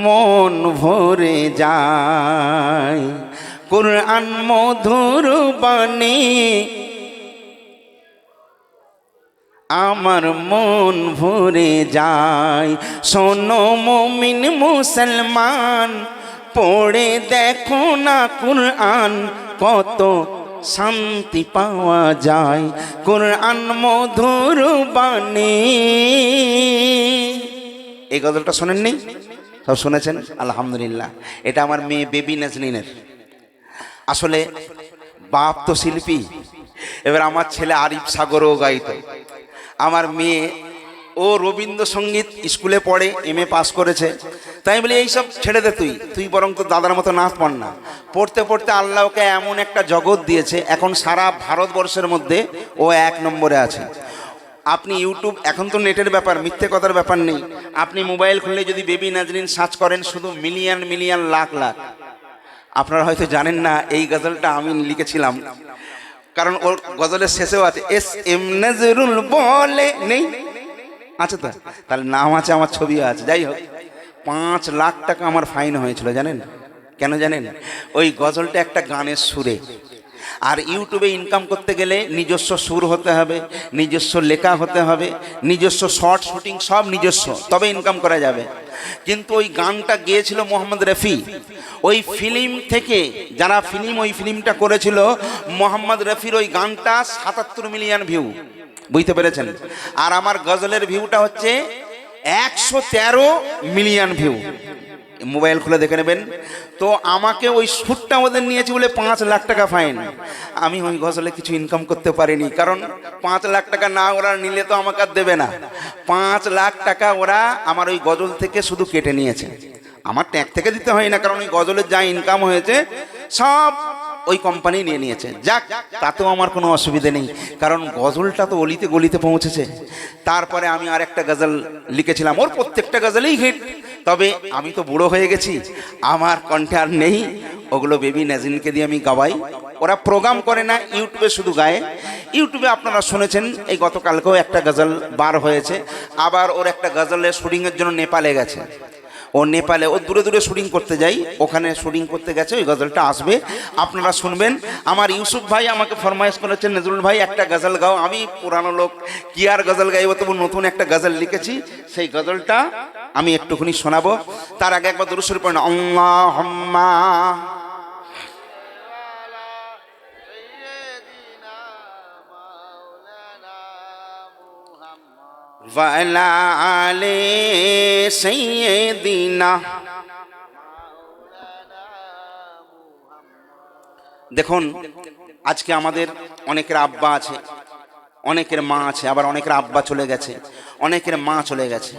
মন ভরে যায়, কুরআন মধুর বাণী, আমার মন ভরে যায়। শোনো মুমিন মুসলমান, পড়ে দেখো না কুরআন, কত শান্তি পাওয়া যায়। কুরআন মধুর বাণী। এই গজলটা শোনেননি? সব শুনেছেন? আলহামদুলিল্লাহ। এটা আমার মেয়ে বেবি নাজনীনের। আসলে বাপ তো শিল্পী, এবার আমার ছেলে আরিফ সাগরও গাইত। আমার মেয়ে ও রবীন্দ্রসঙ্গীত স্কুলে পড়ে, MA পাস করেছে। তাই বলি এইসব ছেড়ে দে, তুই বরং তো দাদার মতো নাচ পড় না। পড়তে পড়তে আল্লাহ ওকে এমন একটা জগৎ দিয়েছে, এখন সারা ভারতবর্ষের মধ্যে ও 1 নম্বরে আছে। আপনি ইউটিউব, এখন তো নেটের ব্যাপার, মিথ্যে কথার ব্যাপার নেই। আপনি মোবাইল খুললে যদি বেবি নাজরিন সার্চ করেন, শুধু মিলিয়ন মিলিয়ন লাখ লাখ। আপনারা হয়তো জানেন না এই গজলটা আমি লিখেছিলাম, কারণ ওর গজলের শেষেও আছে SM নজরুল বলে, নেই? আচ্ছা, তো তাহলে নাম আছে, আমার ছবিও আছে। যাই হোক, 5 লাখ টাকা আমার ফাইন হয়েছিল, জানেন কেন? জানেন? ওই গজলটা একটা গানের সুরে। আর ইউটিউবে ইনকাম করতে গেলে নিজস্ব সুর হতে হবে, নিজস্ব লেখা হতে হবে, নিজস্ব শর্ট শুটিং সব নিজস্ব, তবে ইনকাম করা যাবে। কিন্তু ওই গানটা গেয়েছিল মোহাম্মদ রফি, ওই ফিল্ম থেকে যারা ওই ফিল্মটা করেছিল মোহাম্মদ রফির ওই গানটা ৭৭ মিলিয়ন ভিউ, বুঝতে পেরেছেন? আর আমার গজলের ভিউটা হচ্ছে ১১৩ মিলিয়ন ভিউ। মোবাইল খুলে দেখে নেবেন। তো আমাকে ওই শ্যুটটা ওদের নিয়েছে বলে ৫ লাখ টাকা ফাইন। আমি ওই গজলে কিছু ইনকাম করতে পারিনি, কারণ ৫ লাখ টাকা না ওরা নিলে তো আমাকে আর দেবে না। ৫ লাখ টাকা ওরা আমার ওই গজল থেকে শুধু কেটে নিয়েছে। আমার ট্যাগ থেকে দিতে হয় না, কারণ ওই গজলের যা ইনকাম হয়েছে সব ওই কোম্পানি নিয়ে নিয়েছে। যাক, তাতেও আমার কোনো অসুবিধে নেই, কারণ গজলটা তো অলিতে গলিতে পৌঁছেছে। তারপরে আমি আর একটা গজল লিখেছিলাম, ওর প্রত্যেকটা গজলেই হিট। তবে আমি তো বুড়ো হয়ে গেছি, আমার কণ্ঠে আর নেই। ওগুলো বেবি নাজিনকে দিয়ে আমি গাওয়াই। ওরা প্রোগ্রাম করে না, ইউটিউবে শুধু গায়। ইউটিউবে আপনারা শুনেছেন এই গতকালকেও একটা গজল বার হয়েছে। আবার ওর একটা গজলের শুটিংয়ের জন্য নেপালে গেছে। ও নেপালে, ও দূরে দূরে শুটিং করতে যাই, ওখানে শুটিং করতে গেছে। ওই গজলটা আসবে, আপনারা শুনবেন। আমার ইউসুফ ভাই আমাকে ফরমাইশ করেছেন, নজরুল ভাই একটা গজল গাও। আমি পুরানো লোক, কি আর গজল গাইব, তবু নতুন একটা গজল লিখেছি, সেই গজলটা আমি একটুখানি শোনাবো। তার আগে একবার দুরূদ শরীফ পড়েন। আল্লাহুম্মা ওয়া আলা আলি সাইয়্যিদিনা। দেখুন, আজকে আমাদের অনেকের আব্বা আছে, অনেকের মা আছে, আবার অনেকের আব্বা চলে গেছে, অনেকের মা চলে গেছে।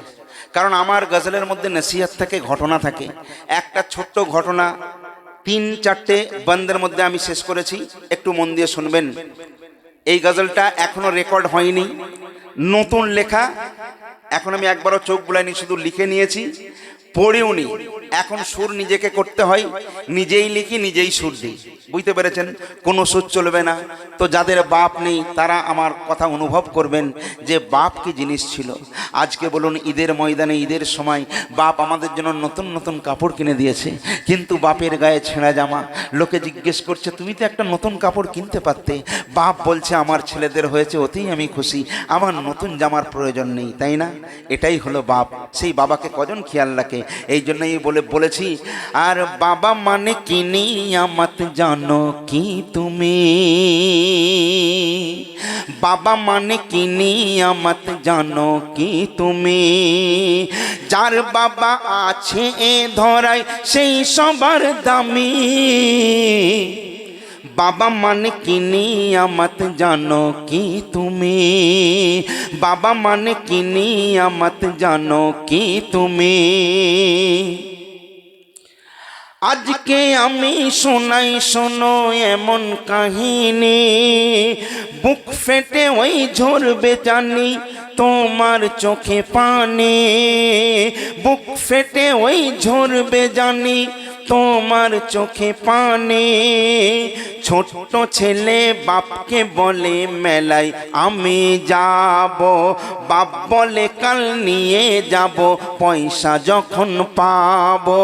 কারণ আমার গজলের মধ্যে নসিহত থাকে, ঘটনা থাকে। একটা ছোট্ট ঘটনা ৩-৪টে বন্দের মধ্যে আমি শেষ করেছি, একটু মন দিয়ে শুনবেন। এই গজলটা এখনো রেকর্ড হয়নি, নতুন লেখা। এখন আমি একবারও চোখ বুলাইনি, শুধু লিখে নিয়েছি, পড়েও নি। এখন সুর নিজেকে করতে হয়, নিজেই লিখি, নিজেই সুর দিই, বুঝতে পেরেছেন? কোনো সুর চলবে না। তো যাদের বাপ নেই তারা আমার কথা অনুভব করবেন যে বাপ কি জিনিস ছিল। আজকে বলুন, ঈদের ময়দানে, ঈদের সময় বাপ আমাদের জন্য নতুন নতুন কাপড় কিনে দিয়েছে, কিন্তু বাপের গায়ে ছেঁড়া জামা। লোকে জিজ্ঞেস করছে, তুমি তো একটা নতুন কাপড় কিনতে পারতে। বাপ বলছে, আমার ছেলেদের হয়েছে, ওতেই আমি খুশি, আমার নতুন জামার প্রয়োজন নেই, তাই না? এটাই হলো বাপ। সেই বাবাকে কজন খেয়াল রাখে? এই জন্যই বলেছি, আর বাবা মানে কি নিয়ামত জানো কি তুমি, বাবা মানে কি নিয়ামত জানো কি তুমি, যার বাবা আছে এ ধরায় সেই সবার দামি, বাবা মানে কি নিয়ামত জানো কি তুমি, বাবা মানে কি নিয়ামত জানো কি তুমি। আজকে আমি শোনাই শোনো এমন কাহিনী, বুক ফেটে ওই ঝরবে জানি তোমার চোখে পানি, বুক ফেটে ওই ঝরবে জানি তোমার চোখে পানি। ছোট্ট ছেলে বাপকে বলে মেলায় আমি যাব, বাপ বলে কাল নিয়ে যাব পয়সা যখন পাবো।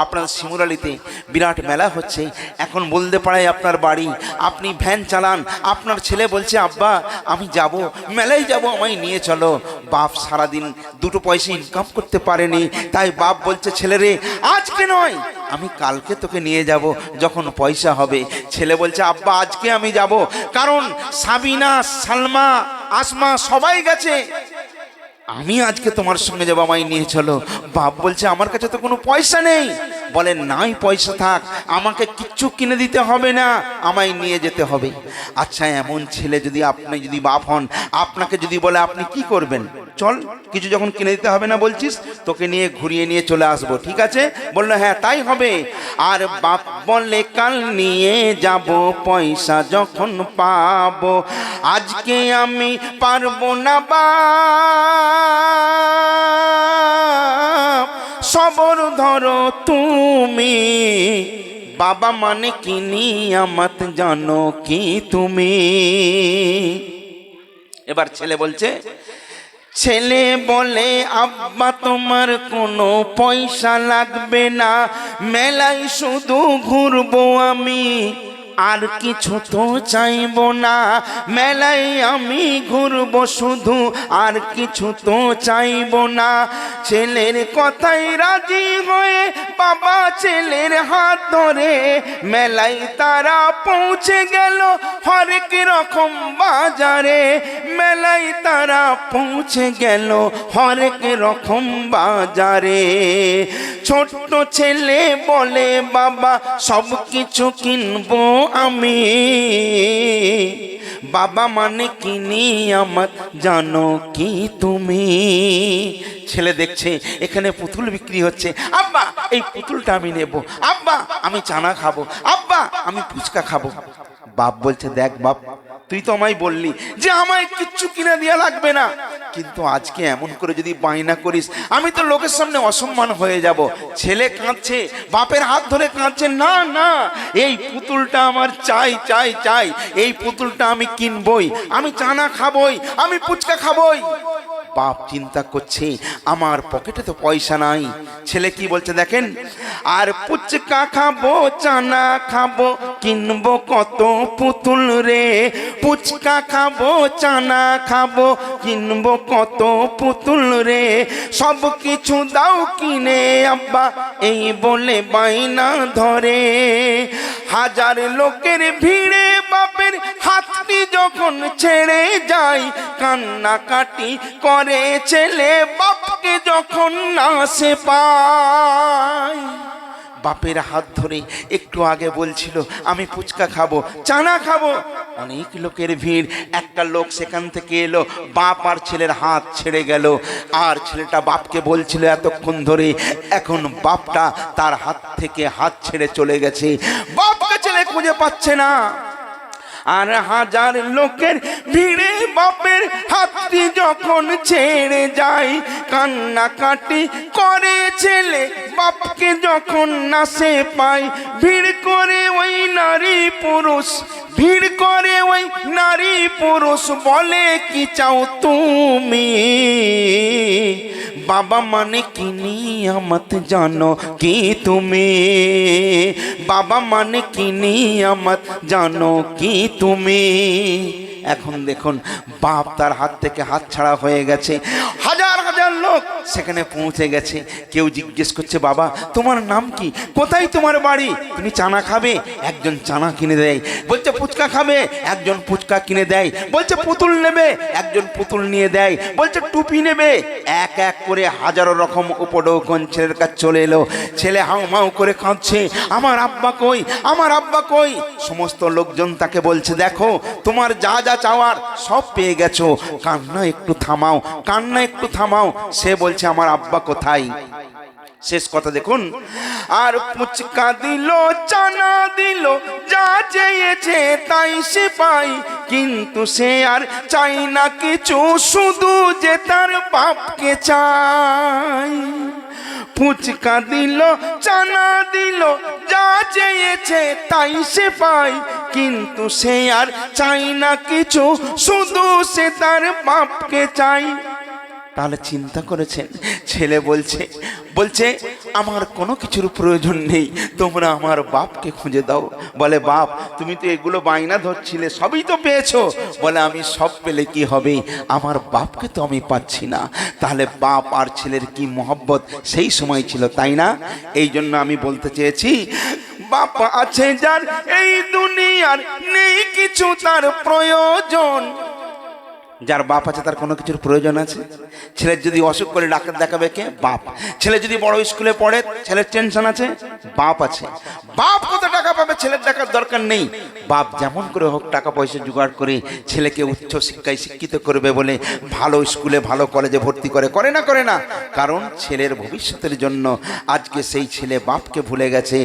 আপনার শিমুরালিতে বিরাট মেলা হচ্ছে, এখন বলতে পারায় আপনার বাড়ি, আপনি ভ্যান চালান, আপনার ছেলে বলছে, আব্বা আমি যাব, মেলায় যাব, আমায় নিয়ে চলো। বাপ সারাদিন দুটো পয়সা ইনকাম করতে পারেনি, তাই বাপ বলছে, ছেলে রে আজকে নয়, আমি কালকে তোকে নিয়ে যাব যখন পয়সা হবে। ছেলে বলছে, আব্বা আজকে আমি যাব, কারণ সাবিনা, সালমা, আসমা সবাই গেছে, আমি আজকে তোমার সঙ্গে যাবো, আমায় নিয়ে চলো। বাপ বলছে, আমার কাছে তো কোনো পয়সা নেই। বলে, নাই পয়সা থাক, আমাকে কিচ্ছু কিনে দিতে হবে না, আমায় নিয়ে যেতে হবে। আচ্ছা, এমন ছেলে যদি আপনি যদি বাপ হন, আপনাকে যদি বলে, আপনি কি করবেন? চল, কিছু যখন কিনে দিতে হবে না বলছিস, তোকে নিয়ে ঘুরিয়ে নিয়ে চলে আসবো, ঠিক আছে? বললো, হ্যাঁ তাই হবে। আর বাপ বলে, কাল নিয়ে যাব পয়সা যখন পাবো, আজকে আমি পারবো না বাপ, সবর ধরো তুমি, বাবা মানে কি নিয়ামত জানো কি তুমি। এবার ছেলে বলছে, ছেলে বলে, আব্বা তোমার কোনো পয়সা লাগবে না, মেলায় শুধু ঘুরবো আমি, আর কিছু তো চাইবো না, মেলায় আমি ঘুরবো শুধু, আর কিছু তো চাইবো না। ছেলের কথাই রাজি হয়ে বাবা ছেলের হাত ধরে মেলায় তারা পৌঁছে গেল হরেক রকম বাজারে, মেলায় তারা পৌঁছে গেল হরেক রকম বাজারে। ছোট্ট ছেলে বলে বাবা সব কিছু কিনবো আমি, বাবা মানে কিনি আমার জানো কি তুমি। ছেলে দেখছে এখানে পুতুল বিক্রি হচ্ছে, আব্বা এই পুতুলটা আমি নেব, আব্বা আমি চানা খাবো, আব্বা আমি ফুচকা খাবো। বাপ বলছে দেখ বাপ, তুই তো আমায় বললি যে আমায় কিচ্ছু কিনে দেওয়া লাগবে না, কিন্তু আজকে এমন করে যদি বায়না করিস আমি তো লোকের সামনে অসম্মান হয়ে যাব। ছেলে কাঁদছে, বাপের হাত ধরে কাঁদছে, না না এই পুতুলটা আমার চাই চাই চাই, এই পুতুলটা আমি কিনবই, আমি চানা খাবই, আমি ফুচকা খাবই। বাপ চিন্তা করছে আমার পকেটে তো পয়সা নাই। ছেলে কি বলছে দেখেন, আর ফুচকা খাবো চানা খাবো কিনবো কত পুতুল রে, ফুচকা খাবো চানা খাবো কিনবো কত পুতুল রে, সব কিছু দাও কিনে আব্বা এই বলে বাইনা ধরে। হাজার লোকের ভিড়ে বাপের হাতটি যখন ছেড়ে যায়, কান্নাকাটি করে ছেলে বাপকে যখন না সে পায়। বাপের হাত ধরে একটু আগে বলছিল আমি ফুচকা খাবো চানা খাবো, অনেক লোকের ভিড়, একটা লোক সেখান থেকে এলো, বাপ আর ছেলের হাত ছেড়ে গেল। আর ছেলেটা বাপকে বলছিল এতক্ষণ ধরে, এখন বাপটা তার হাত থেকে হাত ছেড়ে চলে গেছে, বাপকে ছেলে খুঁজে পাচ্ছে না। আর হাজার লোকের ভিড়ে বাপের হাতটি যখন ছেড়ে যায়, কান্নাকাটি করে ছেলে বাপকে যখন না সে পায়। ভিড় করে ওই নারী পুরুষ, ভিড় করে ওই নারী পুরুষ বলে কি চাও তুমি, বাবা মানে কি নিয়ামত জানো কি তুমি, বাবা মানে কি নিয়ামত জানো কি তুমি। এখন দেখুন বাপ তার হাত থেকে হাত ছাড়া হয়ে গেছে, হাজার হাজার লোক সেখানে পৌঁছে গেছে। কেউ জিজ্ঞেস করছে বাবা তোমার নাম কি, কোথায় তোমার বাড়ি, তুমি চানা খাবে, একজন চানা কিনে দেয়, বলছে ফুচকা খাবে, একজন ফুচকা কিনে দেয়, বলছে পুতুল নেবে, একজন পুতুল নিয়ে দেয়, বলছে টুপি নেবে। এক এক করে হাজারো রকম উপঢৌকন ছেলের কাছে চলে এলো। ছেলে হাউ মাউ করে কাঁদছে, আমার আব্বা কই, আমার আব্বা কই। সমস্ত লোকজন তাকে বলছে দেখো তোমার যা যা চাওয়ার সব পেয়ে গেছো, কান্না একটু থামাও, কান্না একটু থামাও। সে বলছে আমার আব্বা কোথায়। শেষ কথা দেখুন, আর ফুচকা দিল চানা দিল যা চেয়েছে তাই সে পাই, কিন্তু সে আর চাই না কিছু, শুধু যে তার বাপকে চাই। ফুচকা দিল চানা দিল যা চেয়েছে তাই সে পায়, কিন্তু সে আর চাই না কিছু, শুধু সে তার বাপকে চাই। তাহলে চিন্তা করেছেন, ছেলে বলছে বলছে আমার কোনো কিছুর প্রয়োজন নেই, তোমরা আমার বাপকে খুঁজে দাও। বলে বাপ তুমি তো এগুলো বায়না ধরছিলে, সবই তো পেয়েছো। বলে আমি সব পেলে কি হবে, আমার বাপকে তো আমি পাচ্ছি না। তাহলে বাপ আর ছেলের কি মহব্বত সেই সময় ছিল, তাই না? এই জন্য আমি বলতে চেয়েছি বাপ আছে যার এই দুনিয়ার নেই কিছু তার প্রয়োজন। যার বাপ আছে তার কোনো কিছুর প্রয়োজন আছে? ছেলের যদি অসুখ করে ডাক্তার দেখাবে কে? বাপ। ছেলে যদি বড় স্কুলে পড়ে ছেলের টেনশন আছে, বাপ আছে। বাপ কত টাকা পাবে ছেলের দেখার দরকার নেই। বাপ যেমন করে হোক টাকা পয়সা জোগাড় করে ছেলেকে উচ্চ শিক্ষায় শিক্ষিত করবে বলে ভালো স্কুলে ভালো কলেজে ভর্তি করে, করে না? করে না, কারণ ছেলের ভবিষ্যতের জন্য। আজকে সেই ছেলে বাপকে ভুলে গেছে।